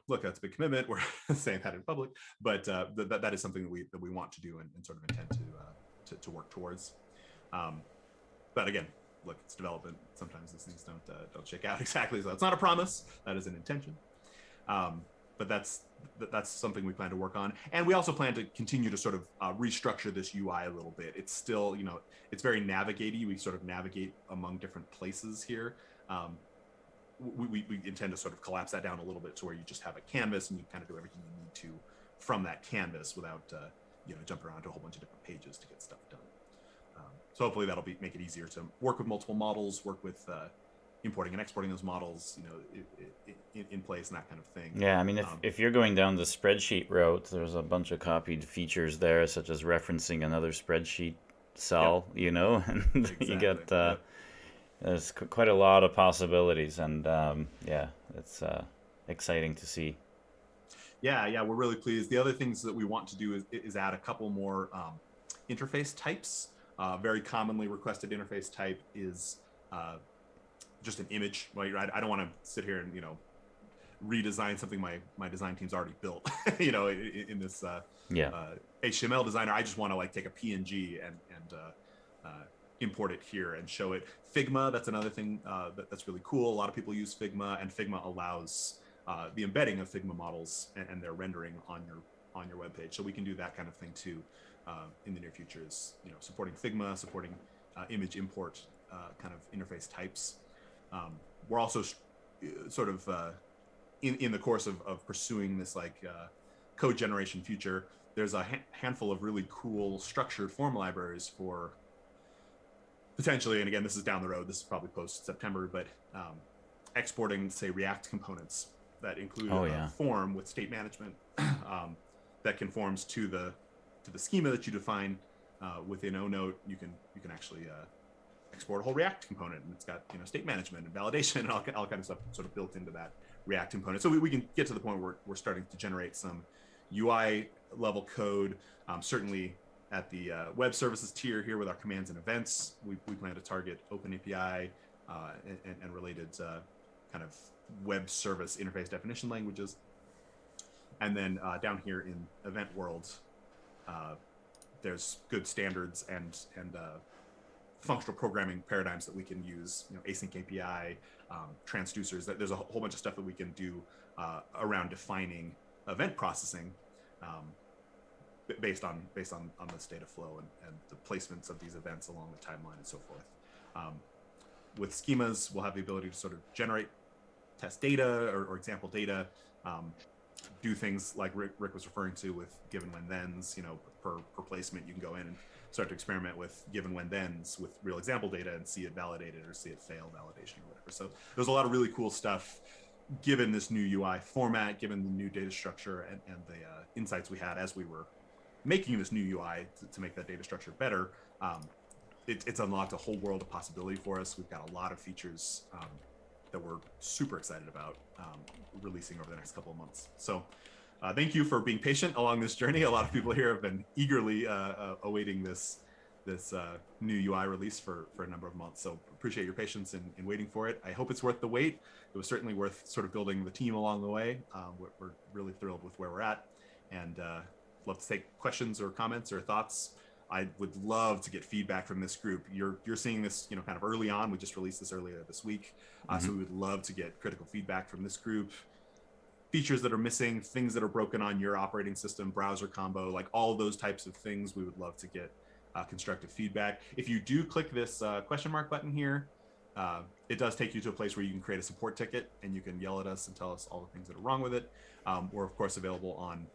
look, that's a big commitment. We're saying that in public, but that is something that we want to do and sort of intend to work towards. But again, look, it's development. Sometimes these things don't shake out exactly. So that's not a promise. That is an intention. But that's something we plan to work on, and we also plan to continue to sort of restructure this UI a little bit. It's still, it's very navigate-y. We sort of navigate among different places here. We intend to sort of collapse that down a little bit to where you just have a canvas and you kind of do everything you need to from that canvas without jumping around to a whole bunch of different pages to get stuff done. So hopefully that'll make it easier to work with multiple models, work with importing and exporting those models, in place and that kind of thing. Yeah, I mean, if you're going down the spreadsheet route, there's a bunch of copied features there, such as referencing another spreadsheet cell, and Exactly. you get there's quite a lot of possibilities, and it's exciting to see. Yeah, we're really pleased. The other things that we want to do is add a couple more interface types. Very commonly requested interface type is just an image, right? I don't want to sit here and redesign something my design team's already built. In this HTML designer, I just want to take a PNG and import it here and show it. Figma, that's another thing that's really cool. A lot of people use Figma, and Figma allows the embedding of Figma models and their rendering on your webpage. So we can do that kind of thing too in the near future. Is supporting Figma, supporting image import kind of interface types. We're also sort of in the course of pursuing this code generation future. there's a handful of really cool structured form libraries for potentially, and again, this is down the road, this is probably post-September, but exporting, say, React components that include a form with state management that conforms to the schema that you define within ONote. You can actually export a whole React component, and it's got state management and validation and all kind of stuff sort of built into that React component. So we can get to the point where we're starting to generate some UI level code. Certainly at the web services tier here with our commands and events, we plan to target OpenAPI and related kind of web service interface definition languages. And then down here in event world, there's good standards and functional programming paradigms that we can use, async API, transducers. There's a whole bunch of stuff that we can do around defining event processing based on this data flow and the placements of these events along the timeline and so forth. With schemas, we'll have the ability to sort of generate test data or example data, do things like Rick was referring to with given when thens, per placement, you can go in and start to experiment with given when thens with real example data and see it validated or see it fail validation or whatever. So there's a lot of really cool stuff given this new UI format, given the new data structure and the insights we had as we were making this new UI to make that data structure better. It's unlocked a whole world of possibility for us. We've got a lot of features that we're super excited about releasing over the next couple of months. So thank you for being patient along this journey. A lot of people here have been eagerly awaiting this new UI release for a number of months. So appreciate your patience in waiting for it. I hope it's worth the wait. It was certainly worth sort of building the team along the way. We're really thrilled with where we're at, and love to take questions or comments or thoughts. I would love to get feedback from this group. You're seeing this, kind of early on. We just released this earlier this week. So we would love to get critical feedback from this group. Features that are missing, things that are broken on your operating system, browser combo, like all of those types of things. We would love to get constructive feedback. If you do click this question mark button here, it does take you to a place where you can create a support ticket and you can yell at us and tell us all the things that are wrong with it. We're of course available on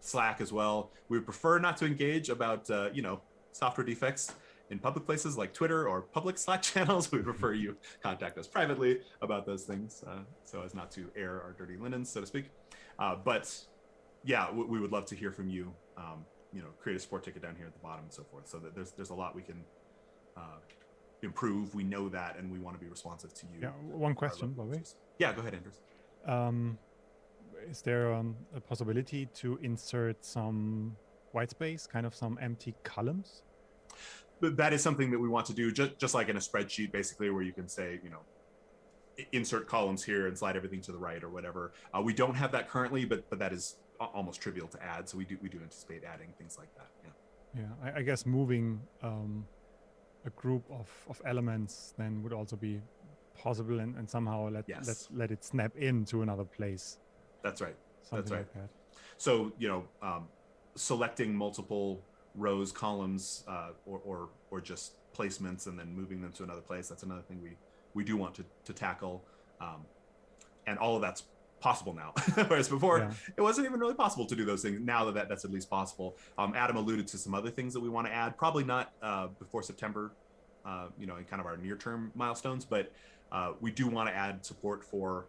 Slack as well. We would prefer not to engage about software defects in public places like Twitter or public Slack channels. We would prefer you contact us privately about those things so as not to air our dirty linens, so to speak. But yeah, we would love to hear from you. Create a support ticket down here at the bottom and so forth. So that there's a lot we can improve. We know that, and we want to be responsive to you. Yeah, one question, Bobby. Yeah, go ahead, Andrews. Is there a possibility to insert some white space, kind of some empty columns? But that is something that we want to do, just like in a spreadsheet, basically, where you can say, insert columns here and slide everything to the right or whatever. We don't have that currently, but that is almost trivial to add. So we do anticipate adding things like that. Yeah, I guess moving a group of elements then would also be possible, and somehow let it snap into another place. That's right. Something like that. So selecting multiple rows, columns, or just placements and then moving them to another place. That's another thing we do want to tackle, and all of that's possible now. Whereas before, it wasn't even really possible to do those things. Now that's at least possible. Adam alluded to some other things that we want to add. Probably not before September, in kind of our near-term milestones, but we do want to add support for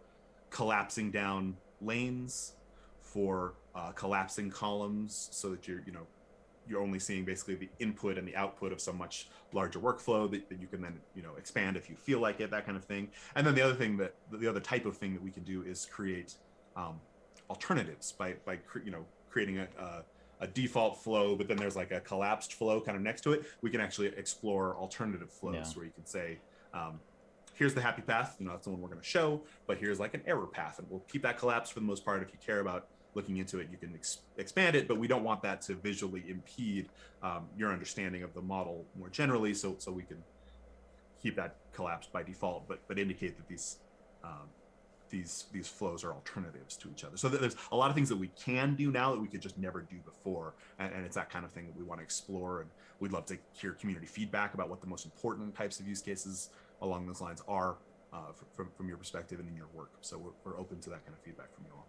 collapsing down lanes, for collapsing columns, so that you're only seeing basically the input and the output of some much larger workflow that you can then expand if you feel like it, that kind of thing. And then the other type of thing that we can do is create alternatives by creating a default flow, but then there's like a collapsed flow kind of next to it. We can actually explore alternative flows where you can say, here's the happy path, that's the one we're going to show, but here's like an error path, and we'll keep that collapsed for the most part. If you care about looking into it, you can expand it, but we don't want that to visually impede your understanding of the model more generally. So we can keep that collapsed by default, but indicate that these flows are alternatives to each other. So there's a lot of things that we can do now that we could just never do before, and it's that kind of thing that we want to explore. And we'd love to hear community feedback about what the most important types of use cases along those lines are from your perspective and in your work. So we're open to that kind of feedback from you all.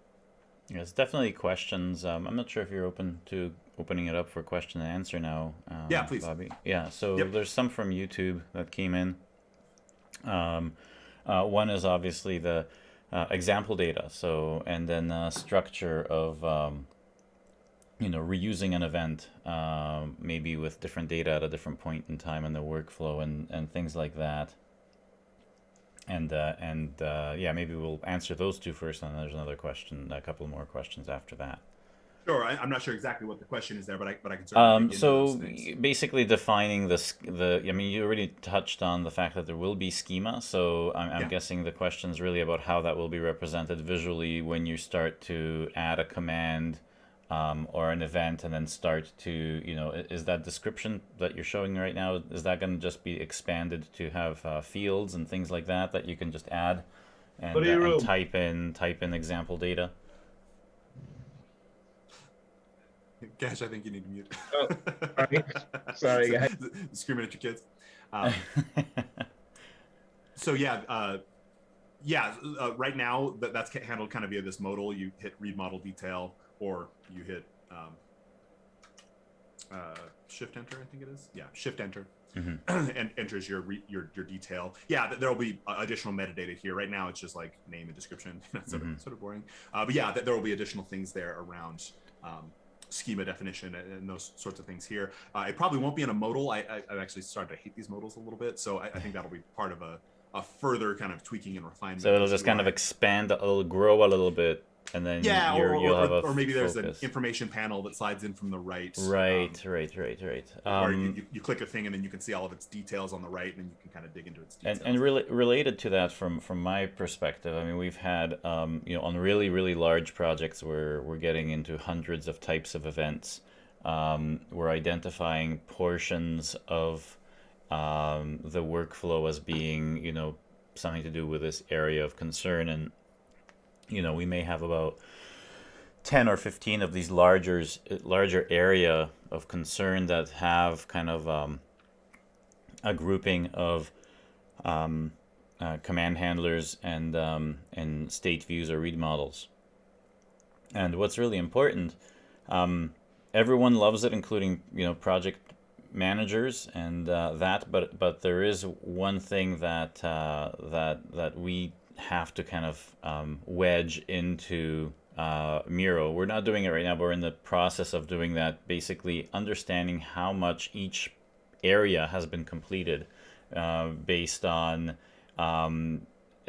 There's definitely questions. I'm not sure if you're open to opening it up for question and answer now. Yeah, please. Bobby. Yeah, so Yep. there's some from YouTube that came in. One is obviously the example data. So, and then structure of, reusing an event, maybe with different data at a different point in time in the workflow and things like that. And yeah, maybe we'll answer those two first, and then there's another question, a couple more questions after that. Sure. I'm not sure exactly what the question is there, but I can certainly dig into those things. Basically defining the. I mean, you already touched on the fact that there will be schema. So I'm guessing the question is really about how that will be represented visually when you start to add a command. Or an event, and then start to, is that description that you're showing right now, is that going to just be expanded to have fields and things like that you can just add and type in example data? Gash, I think you need to mute. Oh, sorry guys. Screaming at your kids. So right now that's handled kind of via this modal. You hit read model detail, or you hit shift enter, I think it is. Yeah, shift enter, and enters your detail. Yeah, there will be additional metadata here. Right now, it's just like name and description. That's sort of boring. But yeah, there will be additional things there around schema definition and those sorts of things here. It probably won't be in a modal. I've actually started to hate these modals a little bit, so I think that'll be part of a further kind of tweaking and refinement. So it'll just kind of expand, it'll grow a little bit. And then you'll have or maybe there's an information panel that slides in from the right. Right. Or you click a thing and then you can see all of its details on the right, and then you can kind of dig into its details. And related to that, from my perspective, I mean, we've had on really, really large projects where we're getting into hundreds of types of events. We're identifying portions of the workflow as being something to do with this area of concern, and we may have about 10 or 15 of these larger area of concern that have kind of a grouping of command handlers and state views or read models. And what's really important, everyone loves it, including project managers and but there is one thing that we have to kind of wedge into Miro. We're not doing it right now, but we're in the process of doing that, basically understanding how much each area has been completed based on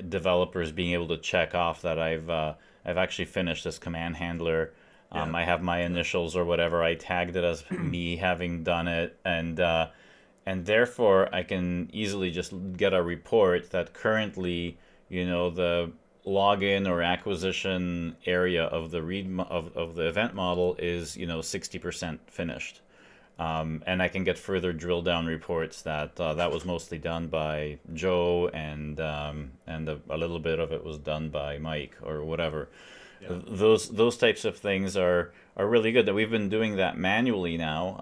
developers being able to check off that I've actually finished this command handler. I have my initials or whatever. I tagged it as me having done it, and therefore I can easily just get a report that currently the login or acquisition area of the of the event model is 60% finished, and I can get further drill down reports that that was mostly done by Joe, and a little bit of it was done by Mike or whatever. Yeah. Those types of things are really good. That we've been doing that manually now.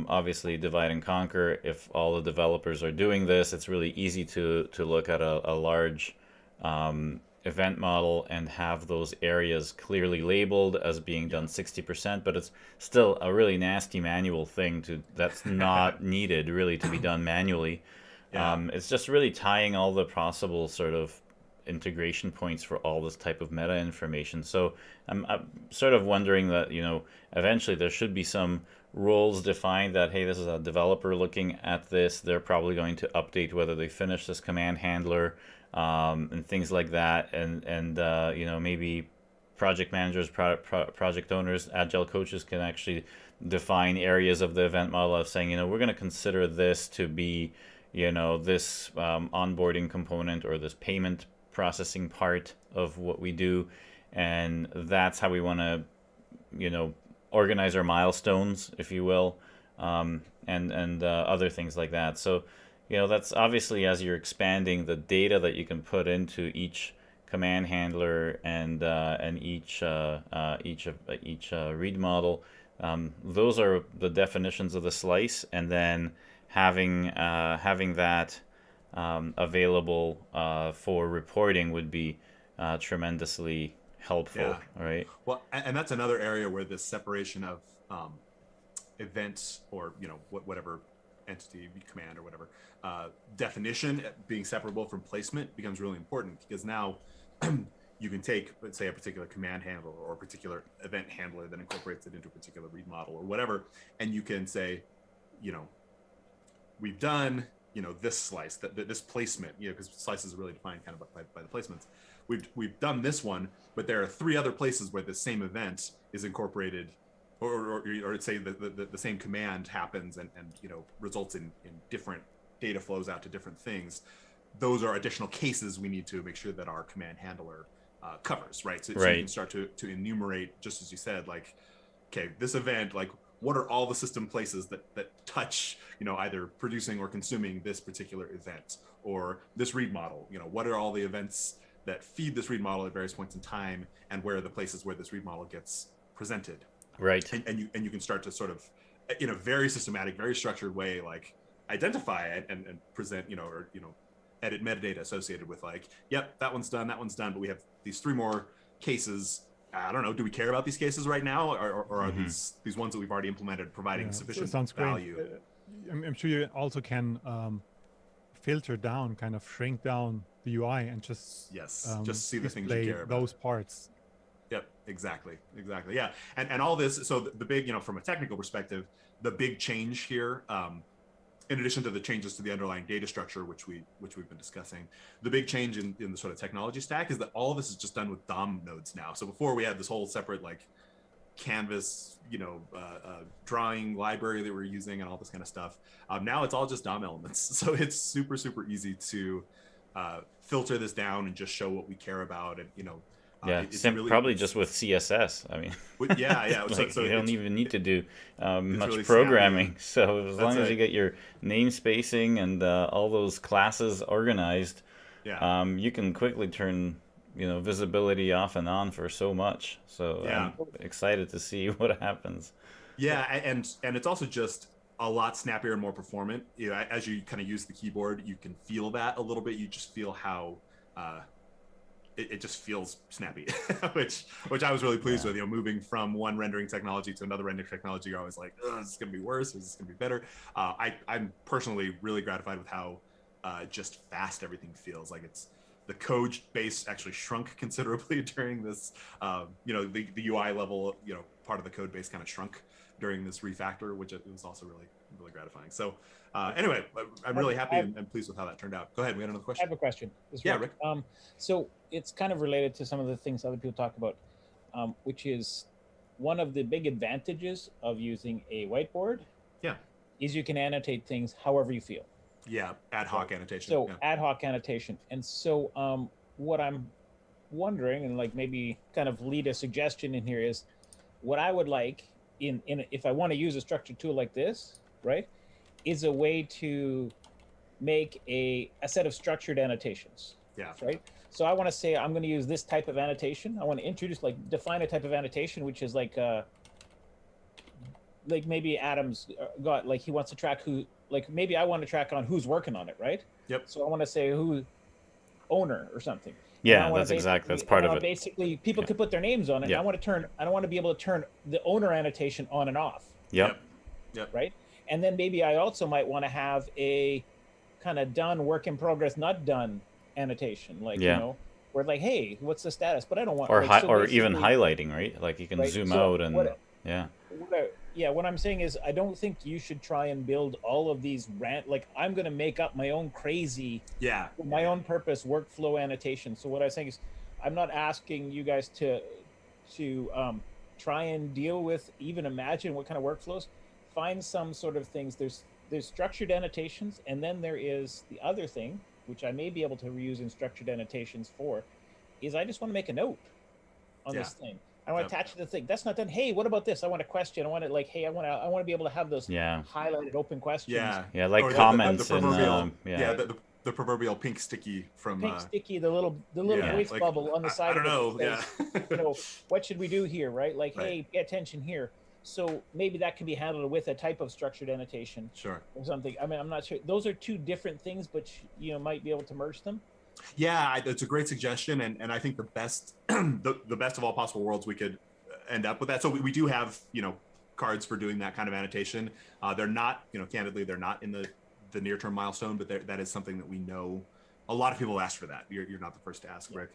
Obviously, divide and conquer. If all the developers are doing this, it's really easy to look at a large event model and have those areas clearly labeled as being done 60%, but it's still a really nasty manual thing that's not needed really to be done manually. It's just really tying all the possible sort of integration points for all this type of meta information. So I'm sort of wondering that eventually there should be some roles defined that, hey, this is a developer looking at this, they're probably going to update whether they finish this command handler, and things like that, and maybe project managers, project owners, agile coaches can actually define areas of the event model of saying, we're going to consider this to be, this onboarding component or this payment processing part of what we do, and that's how we want to, organize our milestones, if you will, and other things like that. So. That's obviously, as you're expanding the data that you can put into each command handler and each read model. Those are the definitions of the slice, and then having that available for reporting would be tremendously helpful, right? Well, and that's another area where this separation of events, or whatever entity, command, or whatever definition being separable from placement becomes really important, because now you can take, let's say, a particular command handler or a particular event handler that incorporates it into a particular read model or whatever, and you can say, we've done this slice, this placement, because slices are really defined kind of by the placements. We've done this one, but there are 3 other places where the same event is incorporated, or say the same command happens and results in different data flows out to different things. Those are additional cases we need to make sure that our command handler covers, right? So you can start to enumerate, just as you said, like, okay, this event, like, what are all the system places that touch, either producing or consuming this particular event, or this read model? What are all the events that feed this read model at various points in time, and where are the places where this read model gets presented? Right. And you can start to sort of, in a very systematic, very structured way, like, identify it and present, or edit metadata associated with, like, yep, that one's done, but we have these 3 more cases. I don't know, do we care about these cases right now, or are these ones that we've already implemented providing sufficient value? Great. I'm sure you also can filter down, kind of shrink down the UI and just just see the things you care about. Those parts. Yep, exactly. Yeah, and all this. So the big, from a technical perspective, the big change here, in addition to the changes to the underlying data structure, which we've been discussing, the big change in the sort of technology stack is that all of this is just done with DOM nodes now. So before, we had this whole separate, like, canvas, drawing library that we're using and all this kind of stuff. Now it's all just DOM elements. So it's super, super easy to filter this down and just show what we care about. And, probably just with CSS. I mean, like, so you don't even need to do much really programming. snappy. So as long as you get your namespacing and all those classes organized, you can quickly turn visibility off and on for so much. So I'm excited to see what happens. Yeah, and it's also just a lot snappier and more performant. As you kind of use the keyboard, you can feel that a little bit. You just feel how it just feels snappy, which I was really pleased with. Moving from one rendering technology to another rendering technology, you're always like, oh, is this going to be worse? Is this going to be better? I'm personally really gratified with how just fast everything feels. Like, the code base actually shrunk considerably during this. The UI level, part of the code base kind of shrunk during this refactor, which it was also really, really gratifying. So anyway, I'm really happy and pleased with how that turned out. Go ahead. We had another question. I have a question. Rick. So it's kind of related to some of the things other people talk about, which is one of the big advantages of using a whiteboard. Yeah. Is you can annotate things however you feel. Yeah, ad hoc annotation. So ad hoc annotation. And so what I'm wondering, and like maybe kind of lead a suggestion in here, is what I would like if I want to use a structured tool like this, right, is a way to make a set of structured annotations. Yeah. Right. So I want to say I'm going to use this type of annotation. I want to define a type of annotation, which is like maybe Adam's got, like, he wants to track who, like, maybe I want to track on who's working on it, right? Yep. So I want to say who owner or something. Yeah, that's part of it. Basically, people could put their names on it. Yeah. I want to be able to turn the owner annotation on and off. Yep. Right. And then maybe I also might want to have a kind of done, work in progress, not done annotation, like, where, like, hey, what's the status? But I don't want, or even highlighting, right? Like, you can zoom out and what I'm saying is, I don't think you should try and build all of these like, I'm going to make up my own crazy, my own purpose workflow annotation. So what I'm saying is, I'm not asking you guys to try and deal with, even imagine what kind of workflows. Find some sort of things. There's structured annotations, and then there is the other thing, which I may be able to reuse in structured annotations for, is I just want to make a note on this thing. I want to attach it to the thing. That's not done. Hey, what about this? I want a question. I want to, like, hey, I want to be able to have those highlighted open questions. Yeah, like comments the proverbial, and the proverbial pink sticky from the little voice bubble on the side. I don't know. Says, what should we do here, right? Like, hey, pay attention here. So maybe that can be handled with a type of structured annotation, sure, or something. I mean, I'm not sure. Those are two different things, but you might be able to merge them. Yeah, it's a great suggestion, and I think the best the best of all possible worlds we could end up with that. So we do have cards for doing that kind of annotation. They're not candidly they're not in the near term milestone, but that is something that we know a lot of people ask for that. You're not the first to ask, Rick.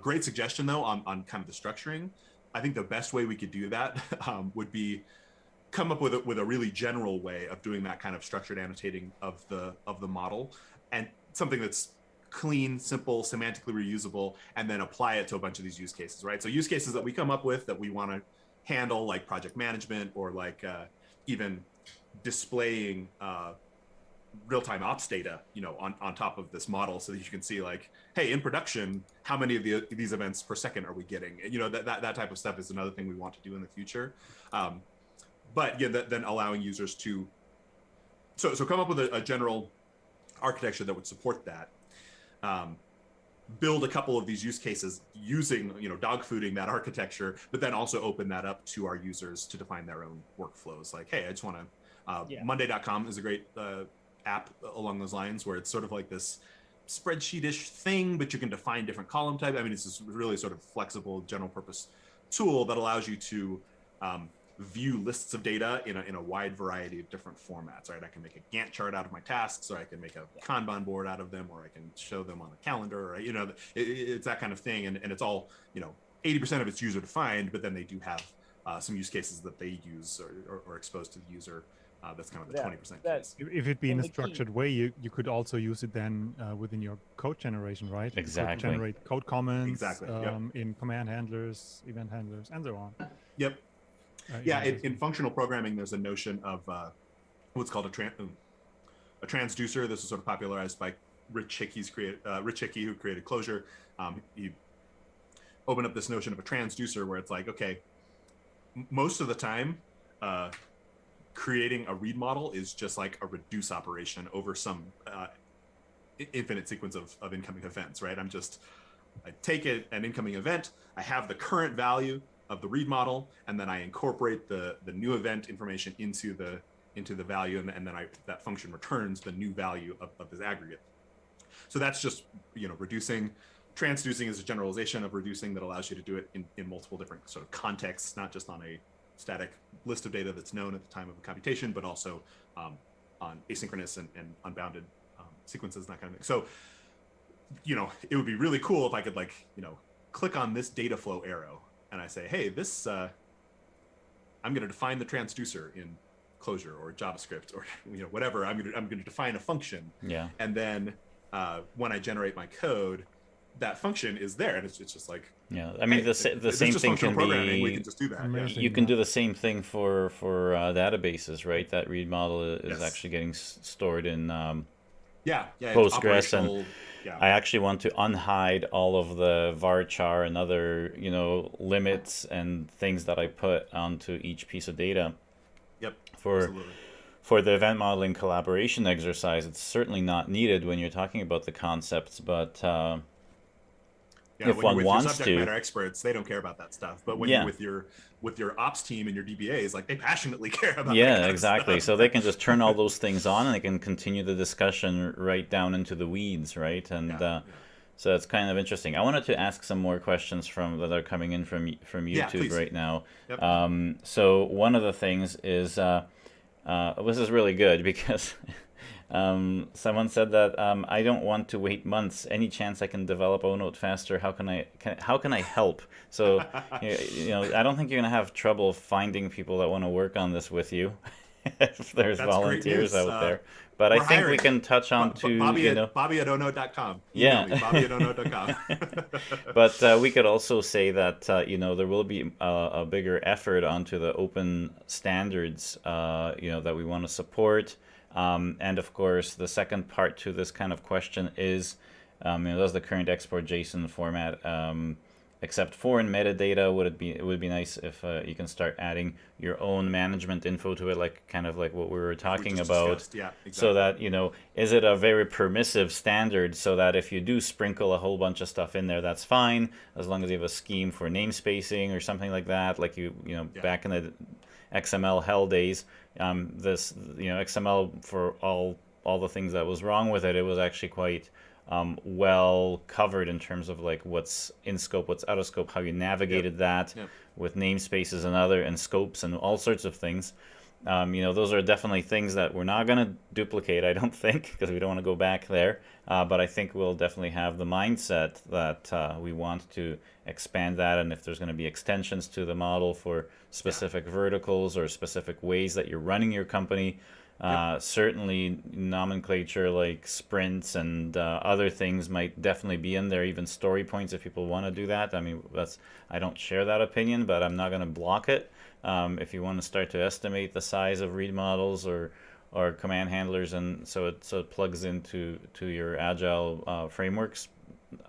Great suggestion though on kind of the structuring. I think the best way we could do that would be come up with a really general way of doing that kind of structured annotating of the model, and something that's clean, simple, semantically reusable, and then apply it to a bunch of these use cases, right? So use cases that we come up with that we want to handle, like project management, or like even displaying real-time ops data, on top of this model, so that you can see like, hey, in production, how many of these events per second are we getting? That type of stuff is another thing we want to do in the future. But yeah, then allowing users to so come up with a general architecture that would support that. Build a couple of these use cases using, dog fooding that architecture, but then also open that up to our users to define their own workflows. Like, hey, I just want to, Monday.com is a great app along those lines, where it's sort of like this spreadsheet-ish thing, but you can define different column type. I mean, it's this really sort of flexible general purpose tool that allows you to view lists of data in a wide variety of different formats, right? I can make a Gantt chart out of my tasks, or I can make a Kanban board out of them, or I can show them on a calendar, right? It's that kind of thing. And it's all, 80% of it's user defined, but then they do have some use cases that they use or expose to the user. That's kind of the 20% case. If it be in a structured way, you could also use it then within your code generation, right? Exactly. You could generate code comments Exactly. in command handlers, event handlers, and so on. Yep. In functional programming, there's a notion of what's called a transducer. This is sort of popularized by Rich Hickey, who created Clojure. He opened up this notion of a transducer, where it's like, okay, most of the time, creating a read model is just like a reduce operation over some infinite sequence of incoming events, right? I take an incoming event, I have the current value of the read model, and then I incorporate the new event information into the value, and then that function returns the new value of this aggregate. So that's just reducing. Transducing is a generalization of reducing that allows you to do it in multiple different sort of contexts, not just on a static list of data that's known at the time of a computation, but also on asynchronous and unbounded sequences and that kind of thing. So it would be really cool if I could click on this data flow arrow, and I say, hey, this, I'm going to define the transducer in Clojure or JavaScript or whatever. I'm going to define a function. Yeah. And then when I generate my code, that function is there, and it's just like, I mean, the same thing can be. We can just do that. You can do the same thing for databases, right? That read model is actually getting stored in Postgres, and I actually want to unhide all of the varchar and other limits and things that I put onto each piece of data. Yep. For the event modeling collaboration exercise, it's certainly not needed when you're talking about the concepts, but if one wants your subject matter experts, they don't care about that stuff. But when you're with your ops team and your DBAs, like, they passionately care about that kind exactly. of stuff. So they can just turn all those things on, and they can continue the discussion right down into the weeds, right? And so it's kind of interesting. I wanted to ask some more questions that are coming in from YouTube right now. Yep. So one of the things is this is really good, because someone said that I don't want to wait months. Any chance I can develop ONote faster? How can I help? So I don't think you're gonna have trouble finding people that want to work on this with you. If there's volunteers out there. But I think hiring. We can touch on Bobby at ONote.com. Bobby at ONote.com. But we could also say that there will be a bigger effort onto the open standards that we want to support. And of course, the second part to this kind of question is, does the current export JSON format accept foreign metadata? It would be nice if you can start adding your own management info to it, like what we were talking about. Yeah, exactly. So that is it a very permissive standard, so that if you do sprinkle a whole bunch of stuff in there, that's fine, as long as you have a scheme for namespacing or something like that, like back in the XML hell days. XML, for all the things that was wrong with it, it was actually quite well covered in terms of like what's in scope, what's out of scope, how you navigated that with namespaces and scopes and all sorts of things. Those are definitely things that we're not going to duplicate, I don't think, because we don't want to go back there. But I think we'll definitely have the mindset that we want to expand that. And if there's going to be extensions to the model for specific verticals or specific ways that you're running your company, certainly nomenclature like sprints and other things might definitely be in there, even story points if people want to do that. I mean, I don't share that opinion, but I'm not going to block it. If you want to start to estimate the size of read models or command handlers, and so it plugs into your agile frameworks,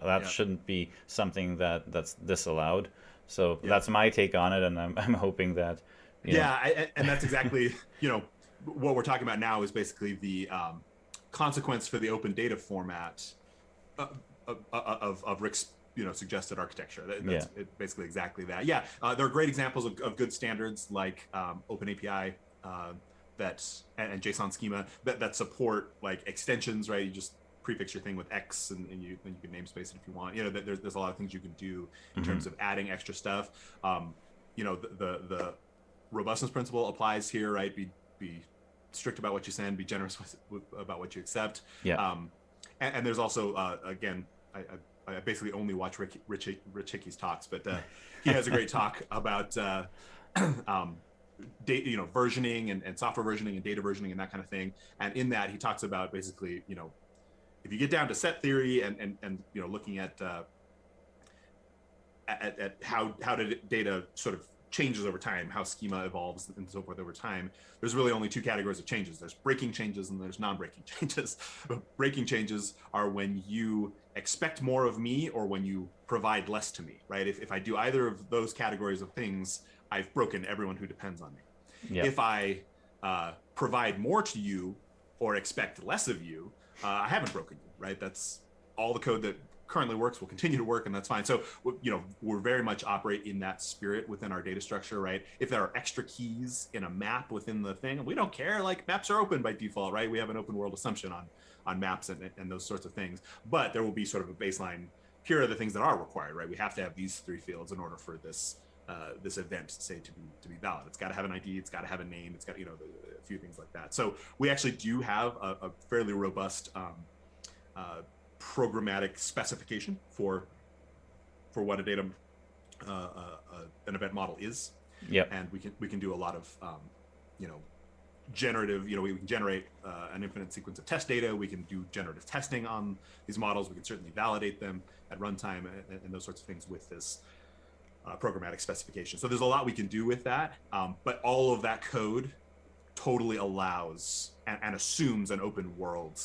that shouldn't be something that's disallowed. So that's my take on it, and I'm hoping that and that's exactly what we're talking about now is basically the consequence for the open data format of Rick's suggested architecture. That's basically exactly that. There are great examples of good standards like OpenAPI and JSON schema that support like extensions, right? You just prefix your thing with X and you can namespace it if you want. There's a lot of things you can do in terms of adding extra stuff. The robustness principle applies here, right? Be strict about what you send, be generous about what you accept. And there's also again, I basically only watch Rich Hickey's talks, but he has a great talk about versioning and software versioning and data versioning and that kind of thing. And in that, he talks about basically, if you get down to set theory and looking at how data sort of changes over time, how schema evolves and so forth over time, there's really only two categories of changes. There's breaking changes and there's non-breaking changes. But breaking changes are when you expect more of me or when you provide less to me, right? If I do either of those categories of things, I've broken everyone who depends on me. If I provide more to you or expect less of you, I haven't broken you, right? That's all the code that currently works will continue to work, and that's fine. So we're very much operate in that spirit within our data structure, right? If there are extra keys in a map within the thing, we don't care. Like, maps are open by default, right? We have an open world assumption on maps and those sorts of things, but there will be sort of a baseline. Here are the things that are required, right? We have to have these three fields in order for this this event, say, to be valid. It's got to have an ID, it's got to have a name, it's got a few things like that. So we actually do have a fairly robust programmatic specification for what a data an event model is. And we can do a lot of generative, we can generate an infinite sequence of test data. We can do generative testing on these models. We can certainly validate them at runtime and those sorts of things with this programmatic specification. So there's a lot we can do with that, but all of that code totally allows and assumes an open world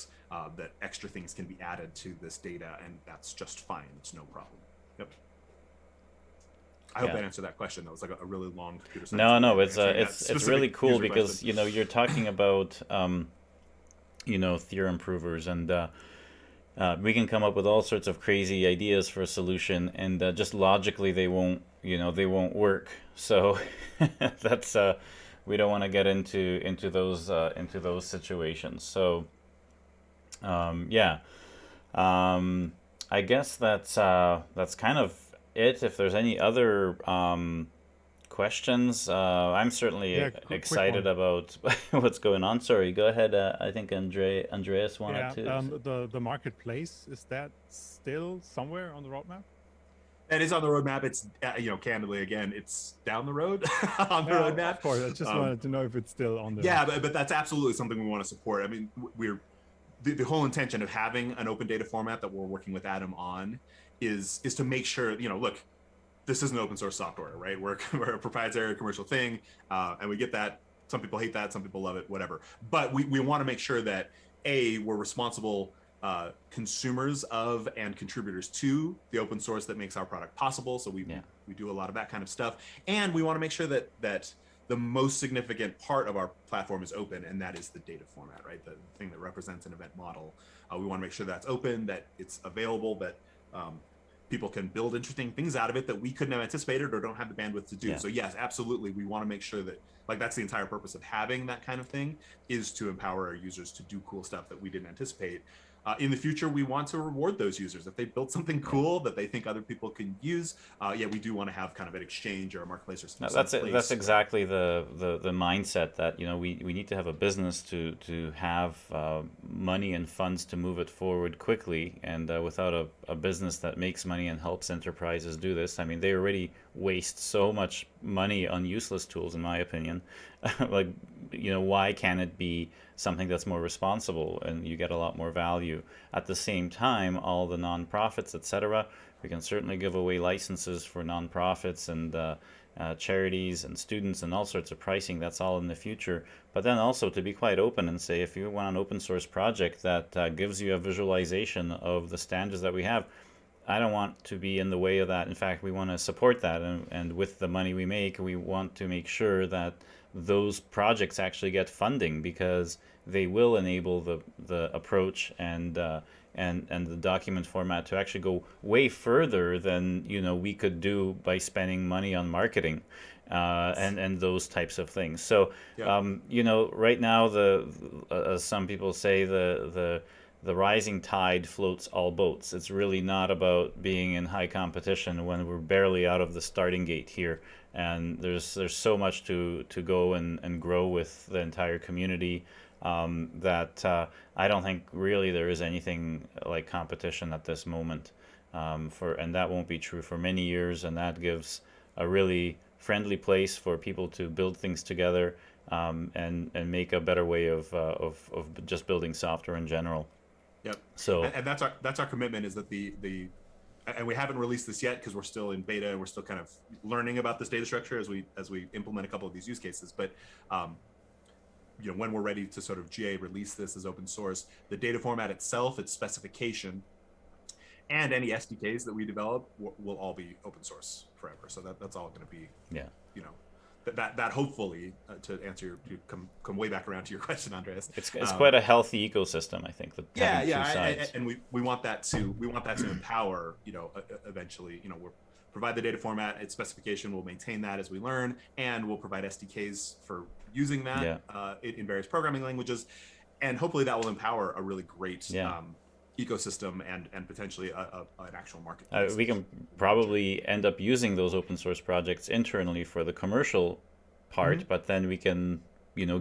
that extra things can be added to this data, and that's just fine. It's no problem. I hope that answered that question. That was like a really long computer science. No, it's really cool because you're talking about theorem provers, and we can come up with all sorts of crazy ideas for a solution, and just logically they won't work. So that's we don't want to get into those situations. So I guess that's kind of it. If there's any other questions, I'm certainly excited about what's going on. Sorry, go ahead. I think Andreas wanted to. The marketplace, is that still somewhere on the roadmap? It is on the roadmap. It's candidly, again, it's down the road on the roadmap. Of course, I just wanted to know if it's still on there. Yeah, but that's absolutely something we want to support. I mean, the whole intention of having an open data format that we're working with Adam on is to make sure, look, this isn't open source software, right? We're a proprietary commercial thing, and we get that. Some people hate that, some people love it, whatever. But we want to make sure that we're responsible consumers of and contributors to the open source that makes our product possible. So we do a lot of that kind of stuff, and we want to make sure that the most significant part of our platform is open, and that is the data format, right? The thing that represents an event model. We want to make sure that's open, that it's available, that people can build interesting things out of it that we couldn't have anticipated or don't have the bandwidth to do. So yes, absolutely, we want to make sure that, like, that's the entire purpose of having that kind of thing, is to empower our users to do cool stuff that we didn't anticipate. In the future, we want to reward those users. If they built something cool that they think other people can use, we do want to have kind of an exchange or a marketplace or something. That's exactly the mindset that, we need to have a business to have money and funds to move it forward quickly. And without a business that makes money and helps enterprises do this, I mean, they already waste so much money on useless tools, in my opinion. Like, why can't it be something that's more responsible and you get a lot more value? At the same time, all the nonprofits, etc., we can certainly give away licenses for nonprofits and charities and students and all sorts of pricing. That's all in the future. But then also to be quite open and say, if you want an open source project that gives you a visualization of the standards that we have, I don't want to be in the way of that. In fact, we want to support that. And with the money we make, we want to make sure that those projects actually get funding, because they will enable the approach and the document format to actually go way further than we could do by spending money on marketing and those types of things. So right now, as some people say, the rising tide floats all boats. It's really not about being in high competition when we're barely out of the starting gate here. And there's so much to go and grow with the entire community that I don't think really there is anything like competition at this moment. And that won't be true for many years. And that gives a really friendly place for people to build things together and make a better way of just building software in general. Yep. So and that's our commitment, is that the and we haven't released this yet because we're still in beta and we're still kind of learning about this data structure as we implement a couple of these use cases. But when we're ready to sort of GA release this as open source, the data format itself, its specification, and any SDKs that we develop will all be open source forever. So that's all going to be that hopefully, to answer you come way back around to your question, Andreas. It's quite a healthy ecosystem, I think. And we want that to empower, eventually, we'll provide the data format, its specification, we'll maintain that as we learn, and we'll provide SDKs for using that in various programming languages, and hopefully that will empower a really great ecosystem and potentially an actual market. We can probably end up using those open source projects internally for the commercial part, but then we can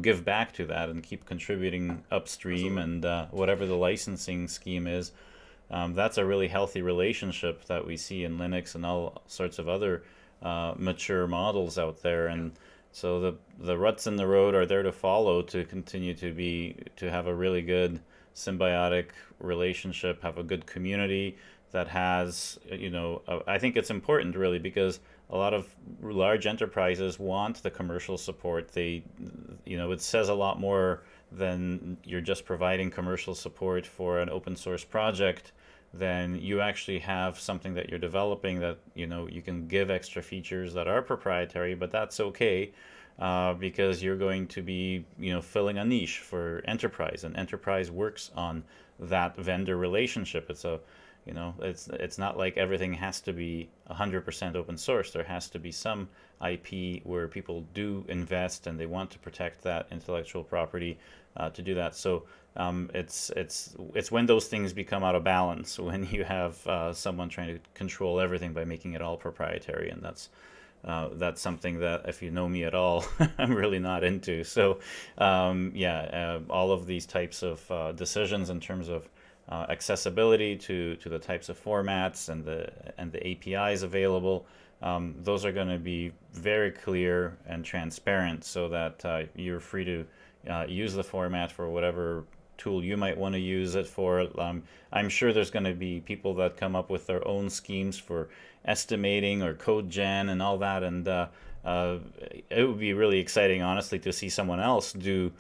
give back to that and keep contributing upstream. Absolutely. And whatever the licensing scheme is, that's a really healthy relationship that we see in Linux and all sorts of other mature models out there. And so the ruts in the road are there to follow, to continue to have a really good symbiotic relationship, have a good community that has, I think it's important really, because a lot of large enterprises want the commercial support. They, it says a lot more than you're just providing commercial support for an open source project. Then you actually have something that you're developing that, you can give extra features that are proprietary, but that's okay. Because you're going to be, filling a niche for enterprise, and enterprise works on that vendor relationship. It's not like everything has to be 100% open source. There has to be some IP where people do invest and they want to protect that intellectual property to do that. So it's when those things become out of balance, when you have someone trying to control everything by making it all proprietary, and that's something that, if you know me at all, I'm really not into. So all of these types of decisions in terms of accessibility to the types of formats and the APIs available, those are going to be very clear and transparent, so that you're free to use the format for whatever tool you might want to use it for. I'm sure there's going to be people that come up with their own schemes for estimating or code gen and all that, and it would be really exciting, honestly, to see someone else do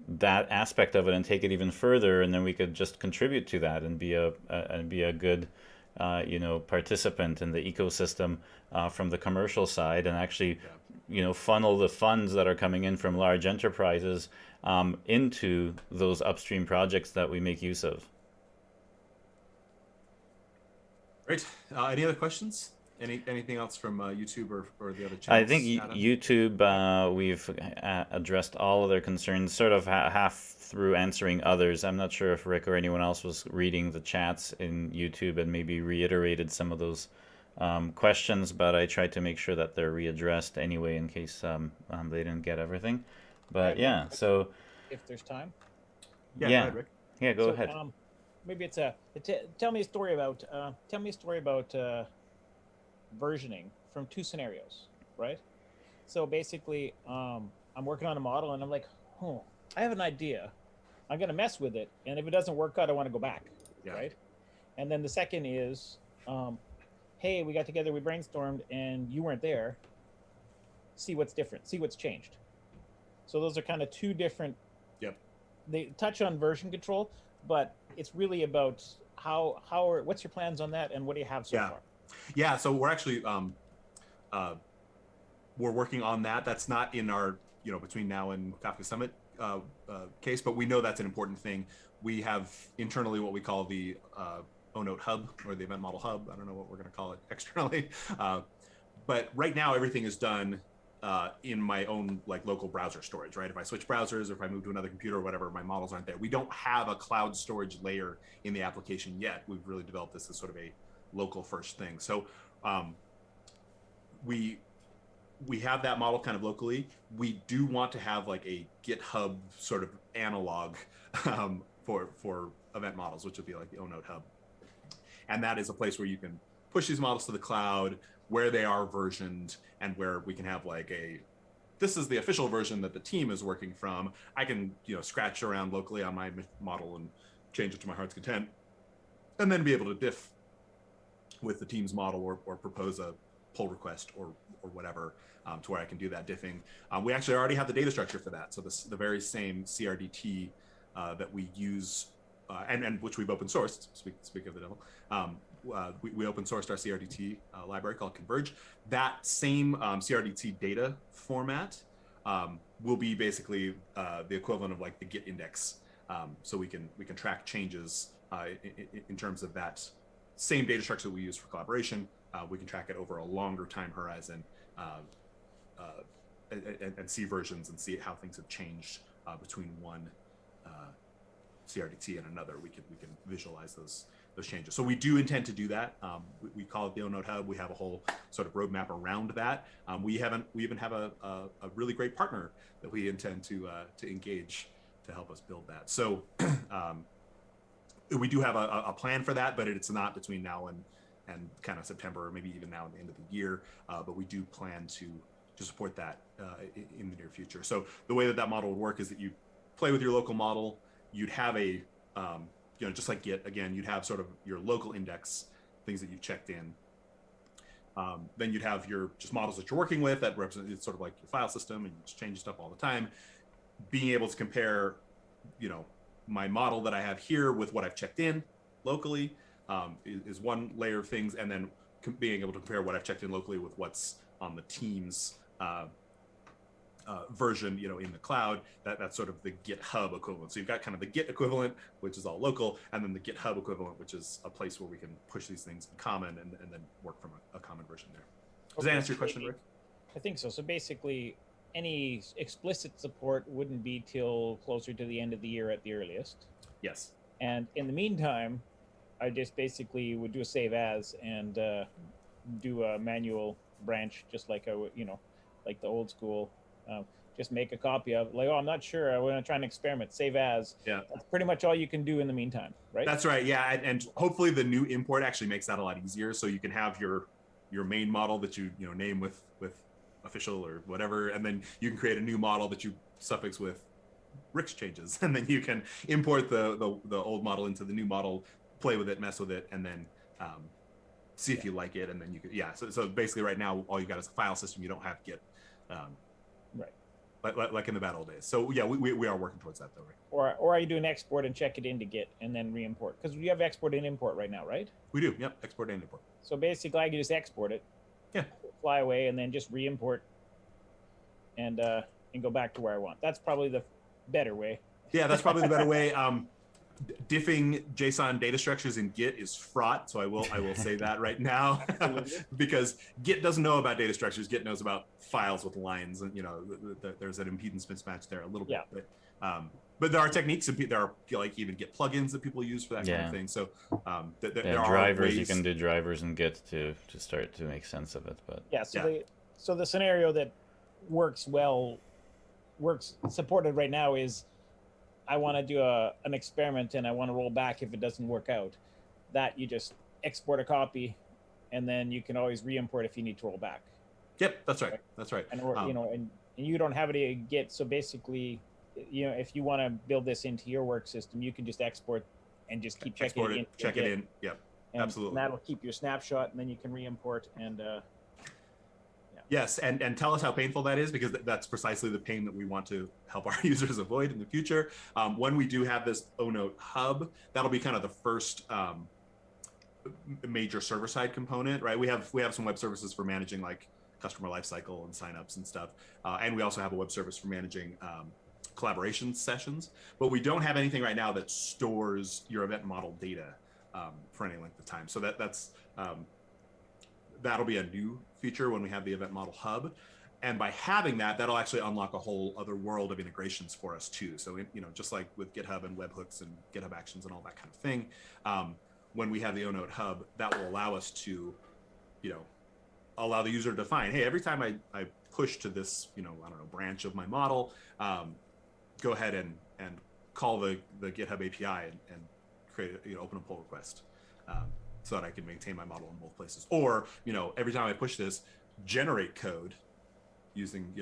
that aspect of it and take it even further, and then we could just contribute to that and be a good participant in the ecosystem from the commercial side, and actually funnel the funds that are coming in from large enterprises into those upstream projects that we make use of. Great. Any other questions? Anything else from YouTube or the other channels? I think Adam? YouTube, we've addressed all of their concerns, sort of half through answering others. I'm not sure if Rick or anyone else was reading the chats in YouTube and maybe reiterated some of those questions, but I tried to make sure that they're readdressed anyway in case they didn't get everything. But yeah, so if there's time. Yeah, yeah, go ahead, Rick. yeah, go ahead. Maybe it's tell me a story about versioning from two scenarios, right? So basically, I'm working on a model and I'm like, I have an idea. I'm gonna mess with it, and if it doesn't work out, I want to go back, right? And then the second is, hey, we got together, we brainstormed, and you weren't there. See what's different. See what's changed. So those are kind of two different. Yep. They touch on version control, but it's really about what's your plans on that, and what do you have so far? Yeah, so we're actually we're working on that. That's not in our between now and Kafka Summit case, but we know that's an important thing. We have internally what we call the ONote hub, or the event model hub. I don't know what we're going to call it externally, but right now everything is done in my own local browser storage, right? If I switch browsers or if I move to another computer or whatever, my models aren't there. We don't have a cloud storage layer in the application yet. We've really developed this as sort of a local first thing. So we have that model kind of locally. We do want to have a GitHub sort of analog for event models, which would be like the ONote hub. And that is a place where you can push these models to the cloud, where they are versioned, and where we can have this is the official version that the team is working from. I can scratch around locally on my model and change it to my heart's content, and then be able to diff with the team's model or propose a pull request or whatever to where I can do that diffing. We actually already have the data structure for that. So the very same CRDT that we use and which we've open sourced, speak of the devil, we open sourced our CRDT library called Converge. That same CRDT data format will be basically the equivalent of the Git index. So we can track changes in terms of that same data structure that we use for collaboration. We can track it over a longer time horizon and see versions and see how things have changed between one CRDT and another. We can visualize those changes. So we do intend to do that. We call it the ONote hub. We have a whole sort of roadmap around that. We even have a really great partner that we intend to engage to help us build that. So we do have a plan for that, but it's not between now and kind of September, or maybe even now at the end of the year. But we do plan to support that in the near future. So the way that model would work is that you play with your local model. You'd have a just like Git, again, you'd have sort of your local index, things that you've checked in. Then you'd have your just models that you're working with that represent, it's sort of like your file system, and you just change stuff all the time. Being able to compare, my model that I have here with what I've checked in locally is one layer of things, and then being able to compare what I've checked in locally with what's on the team's version, in the cloud. That's sort of the GitHub equivalent. So you've got kind of the Git equivalent, which is all local, and then the GitHub equivalent, which is a place where we can push these things in common and then work from a common version there. Does that answer your question, Rick? I think so. So basically, any explicit support wouldn't be till closer to the end of the year at the earliest. Yes. And in the meantime, I just basically would do a save as and do a manual branch, just like like the old school. Just make a copy of I'm not sure, I want to try and experiment, save as. Yeah, that's pretty much all you can do in the meantime, right? That's right. Yeah, and hopefully the new import actually makes that a lot easier. So you can have your main model that you name with official or whatever, and then you can create a new model that you suffix with Rick's changes, and then you can import the old model into the new model, play with it, mess with it, and then see if you like it, and then you could so basically right now all you got is a file system. You don't have Git. Right. Like in the bad old days. So yeah, we are working towards that though, right? Or are you doing export and check it into Git and then re-import? Because you have export and import right now, right? We do. Yep. Export and import. So basically, I can just export it. Yeah. Fly away and then just re-import and go back to where I want. That's probably the better way. Yeah, that's probably the better way. diffing JSON data structures in Git is fraught, so I will say that right now, because Git doesn't know about data structures. Git knows about files with lines, and there's an impedance mismatch there a little bit. But there are techniques, and there are like even Git plugins that people use for that kind of thing. So there are drivers. ways. You can do drivers in Git to start to make sense of it. But so the scenario that works supported right now is, I want to do an experiment and I want to roll back if it doesn't work out. That you just export a copy, and then you can always re-import if you need to roll back. Yep, that's right. That's right. And and you don't have any Git, so basically, if you want to build this into your work system, you can just export and just keep checking it in. Check it in. Yep, absolutely. And that'll keep your snapshot, and then you can re-import and. Yes, and tell us how painful that is, because that's precisely the pain that we want to help our users avoid in the future. When we do have this ONote hub, that'll be kind of the first major server-side component, right? We have some web services for managing like customer lifecycle and signups and stuff, and we also have a web service for managing collaboration sessions. But we don't have anything right now that stores your event model data for any length of time. So that'll be a new feature when we have the event model hub, and by having that, that'll actually unlock a whole other world of integrations for us too. So just like with GitHub and webhooks and GitHub Actions and all that kind of thing, when we have the ONote hub, that will allow us to, allow the user to define, hey, every time I push to this, branch of my model, go ahead and call the GitHub API and create open a pull request. So that I can maintain my model in both places. Or, every time I push this, generate code using,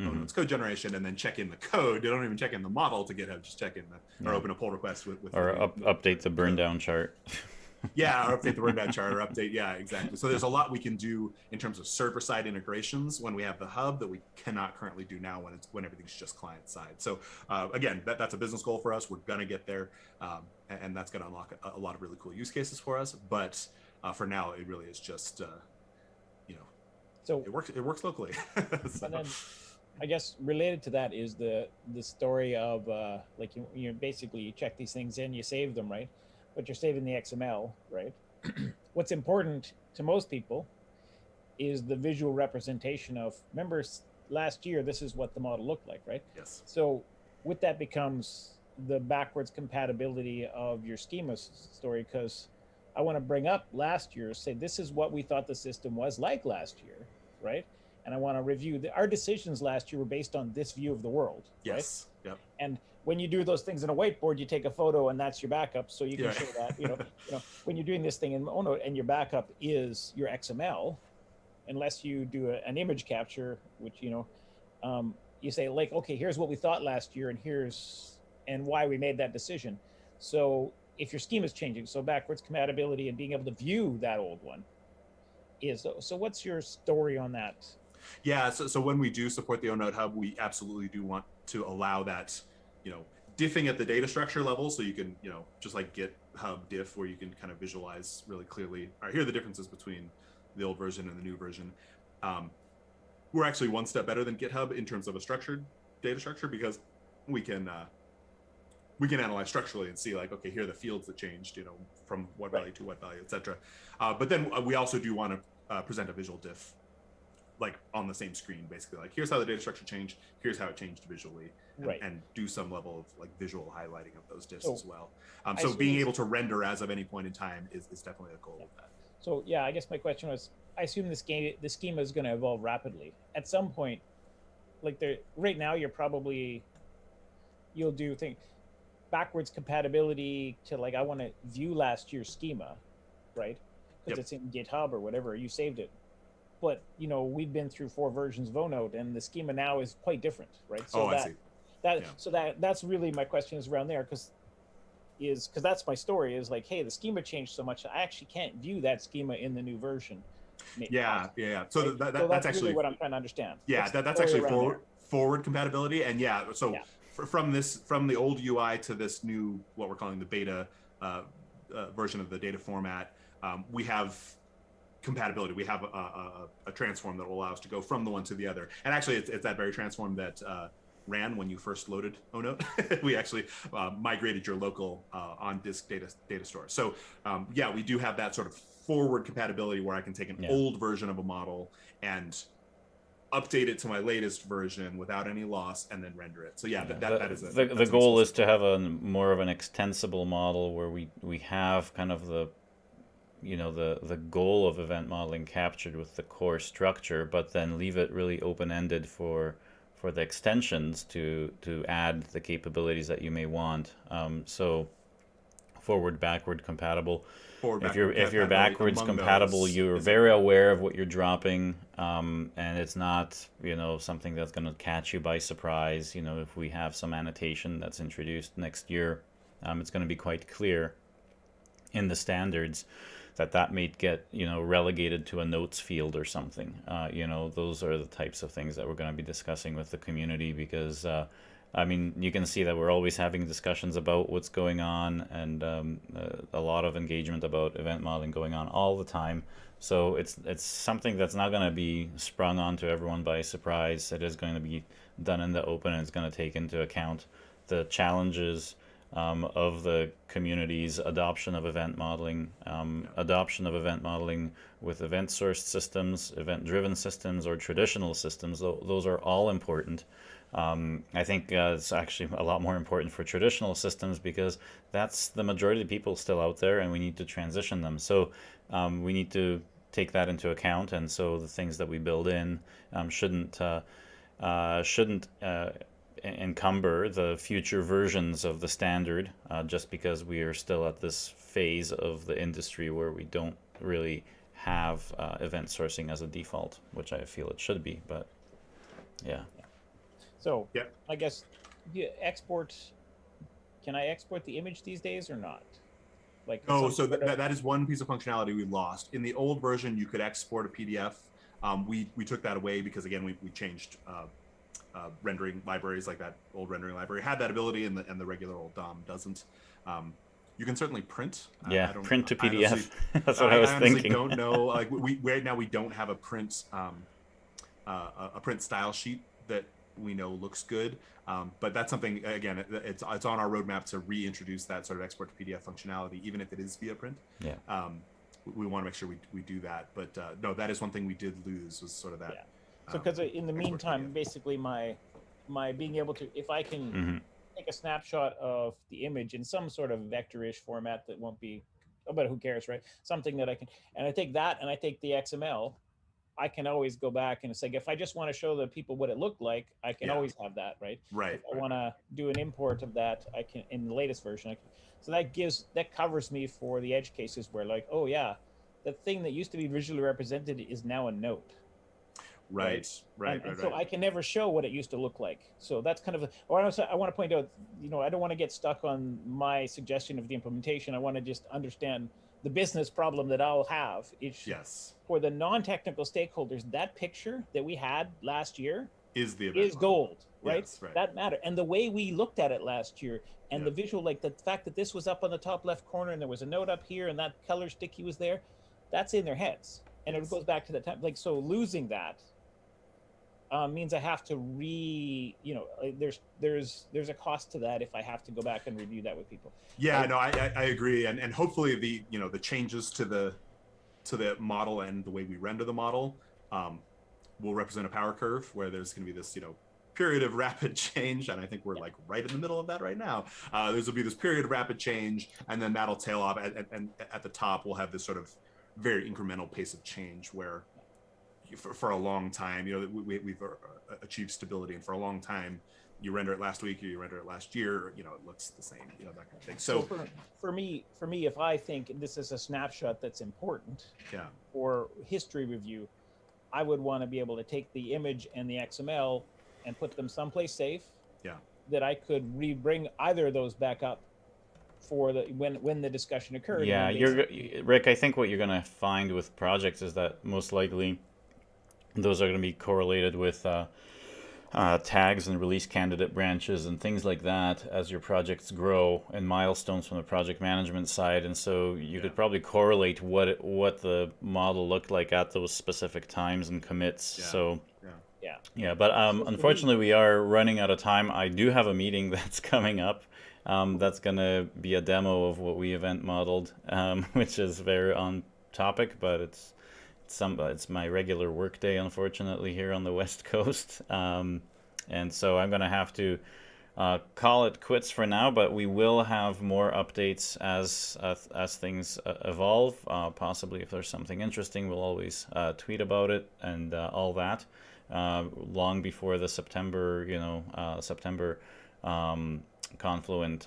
ONote's code generation, and then check in the code. They don't even check in the model to GitHub, just check in or open a pull request with update the burn down chart. Yeah, or update the burn down chart, or update, yeah, exactly. So there's a lot we can do in terms of server-side integrations when we have the hub that we cannot currently do now when everything's just client-side. So again, that's a business goal for us. We're gonna get there, and that's gonna unlock a lot of really cool use cases for us. But for now, it really is just, so it works locally. So. And then, I guess related to that is the story of you basically you check these things in, you save them, right? But you're saving the XML, right? What's important to most people is the visual representation of, remember last year, this is what the model looked like, right? Yes. So with that becomes the backwards compatibility of your schema story, because I want to bring up last year, say, this is what we thought the system was like last year, right? And I want to review our decisions last year were based on this view of the world, yes. Right? Yep. And when you do those things in a whiteboard, you take a photo and that's your backup. So you can show that, when you're doing this thing in ONote and your backup is your XML, unless you do an image capture, which, you say like, okay, here's what we thought last year and why we made that decision. So if your schema is changing, so backwards compatibility and being able to view that old one so what's your story on that? Yeah, so when we do support the ONote hub, we absolutely do want to allow that, diffing at the data structure level. So you can, just like GitHub diff, where you can kind of visualize really clearly, all right, here are the differences between the old version and the new version. We're actually one step better than GitHub in terms of a structured data structure, because we can analyze structurally and see like, okay, here are the fields that changed, from what value to what value, et cetera. But then we also do want to present a visual diff, like on the same screen, basically like, here's how the data structure changed, here's how it changed visually, and do some level of like visual highlighting of those diffs as well. So being able to render as of any point in time is definitely a goal of that. So yeah, I guess my question was, I assume the schema is going to evolve rapidly. At some point, like right now, you'll do things backwards compatibility to like, I want to view last year's schema, right? Because it's in GitHub or whatever, you saved it. But we've been through 4 versions of ONote, and the schema now is quite different, right? So I see. That's really my question is around there, because that's my story is like, hey, the schema changed so much, I actually can't view that schema in the new version. Yeah. So right? that's actually really what I'm trying to understand. Yeah, that's actually forward compatibility, and from the old UI to this new, what we're calling the beta version of the data format, we have compatibility. We have a transform that will allow us to go from the one to the other. And actually, it's that very transform that ran when you first loaded ONote. We actually migrated your local on-disk data store. So yeah, we do have that sort of forward compatibility where I can take an old version of a model and update it to my latest version without any loss and then render it. So yeah, that is the goal is to have a more of an extensible model where we have kind of the the goal of event modeling captured with the core structure, but then leave it really open-ended for the extensions to add the capabilities that you may want. So forward backward compatible. If you're backwards compatible, you're very aware of what you're dropping, and it's not something that's going to catch you by surprise. If we have some annotation that's introduced next year, it's going to be quite clear in the standards that may get relegated to a notes field or something. Those are the types of things that we're going to be discussing with the community, because you can see that we're always having discussions about what's going on, and a lot of engagement about event modeling going on all the time. So it's something that's not going to be sprung onto everyone by surprise. It is going to be done in the open, and it's going to take into account the challenges of the community's adoption of event modeling, with event-sourced systems, event-driven systems, or traditional systems. Those are all important. I think it's actually a lot more important for traditional systems, because that's the majority of people still out there, and we need to transition them. So we need to take that into account, and so the things that we build in shouldn't encumber the future versions of the standard, just because we are still at this phase of the industry where we don't really have event sourcing as a default, which I feel it should be. But yeah. So I guess can I export the image these days or not? So that is one piece of functionality we lost. In the old version, you could export a PDF. We took that away because, again, we changed rendering libraries. Like that old rendering library had that ability, and the regular old DOM doesn't. You can certainly print. Print to PDF. Honestly, That's what I was thinking. I don't know. Like right now, we don't have a print style sheet that we know looks good. But that's something, again, it's on our roadmap to reintroduce that sort of export to PDF functionality, even if it is via print. Yeah. We want to make sure we do that. But no, that is one thing we did lose, was sort of that. Yeah. So because in the meantime, basically my being able to, if I can take a snapshot of the image in some sort of vector-ish format that won't be, but who cares, right? Something that I can, and I take that and I take the XML, I can always go back and say, if I just want to show the people what it looked like, I can always have that, right? Right. If I want to do an import of that, I can, in the latest version. So that covers me for the edge cases where, like, oh yeah, the thing that used to be visually represented is now a note. Right. So I can never show what it used to look like. So that's kind of, I want to point out, I don't want to get stuck on my suggestion of the implementation. I want to just understand the business problem that I'll have. For the non-technical stakeholders, that picture that we had last year is gold, right? Yes, right? That matter. And the way we looked at it last year, and the visual, like the fact that this was up on the top left corner and there was a note up here and that color sticky was there, that's in their heads. And it goes back to that time. Like, so losing that means I have to there's a cost to that if I have to go back and review that with people. Yeah, no, I agree, and hopefully the changes to the model and the way we render the model will represent a power curve where there's going to be this period of rapid change, and I think we're like right in the middle of that right now. There's will be this period of rapid change, and then that'll tail off, and at the top we'll have this sort of very incremental pace of change where for a long time, we've achieved stability, and for a long time, you render it last week or you render it last year, it looks the same, that kind of thing. So for me, if I think this is a snapshot that's important for history review, I would want to be able to take the image and the XML and put them someplace safe. That I could bring either of those back up for when the discussion occurred. Yeah, Rick, I think what you're going to find with projects is that most likely those are going to be correlated with tags and release candidate branches and things like that as your projects grow, and milestones from the project management side. And so you could probably correlate what the model looked like at those specific times and commits. Yeah. Yeah, but unfortunately, we are running out of time. I do have a meeting that's coming up. That's gonna be a demo of what we event modeled, which is very on topic, but it's my regular work day, unfortunately, here on the West Coast. And so I'm gonna have to call it quits for now, but we will have more updates as things evolve. Possibly, if there's something interesting, we'll always tweet about it and all that. Long before the September, September Confluent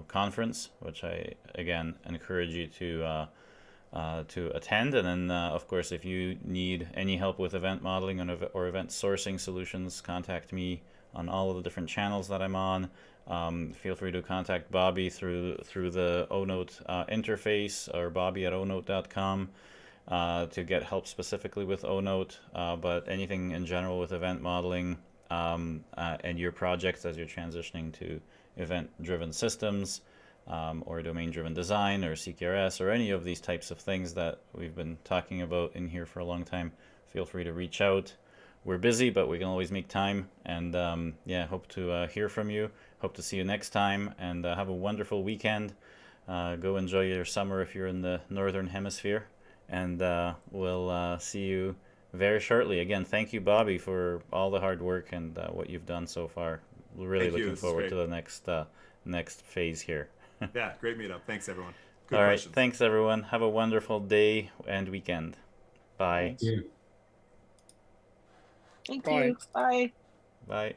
conference, which I again encourage you to attend. And then, of course, if you need any help with event modeling or event sourcing solutions, contact me on all of the different channels that I'm on. Feel free to contact Bobby through the ONote interface, or bobby@onote.com to get help specifically with ONote, but anything in general with event modeling and your projects as you're transitioning to event-driven systems, or domain-driven design, or CQRS, or any of these types of things that we've been talking about in here for a long time, feel free to reach out. We're busy, but we can always make time. And yeah, hope to hear from you. Hope to see you next time, and have a wonderful weekend. Go enjoy your summer if you're in the Northern Hemisphere. And we'll see you very shortly. Again, thank you, Bobby, for all the hard work and what you've done so far. We're really looking forward to the next phase here. Yeah, great meetup. Thanks, everyone. Good all right, questions. thanks, everyone. Have a wonderful day and weekend. Bye. Thank you. Thank you. Bye. Bye.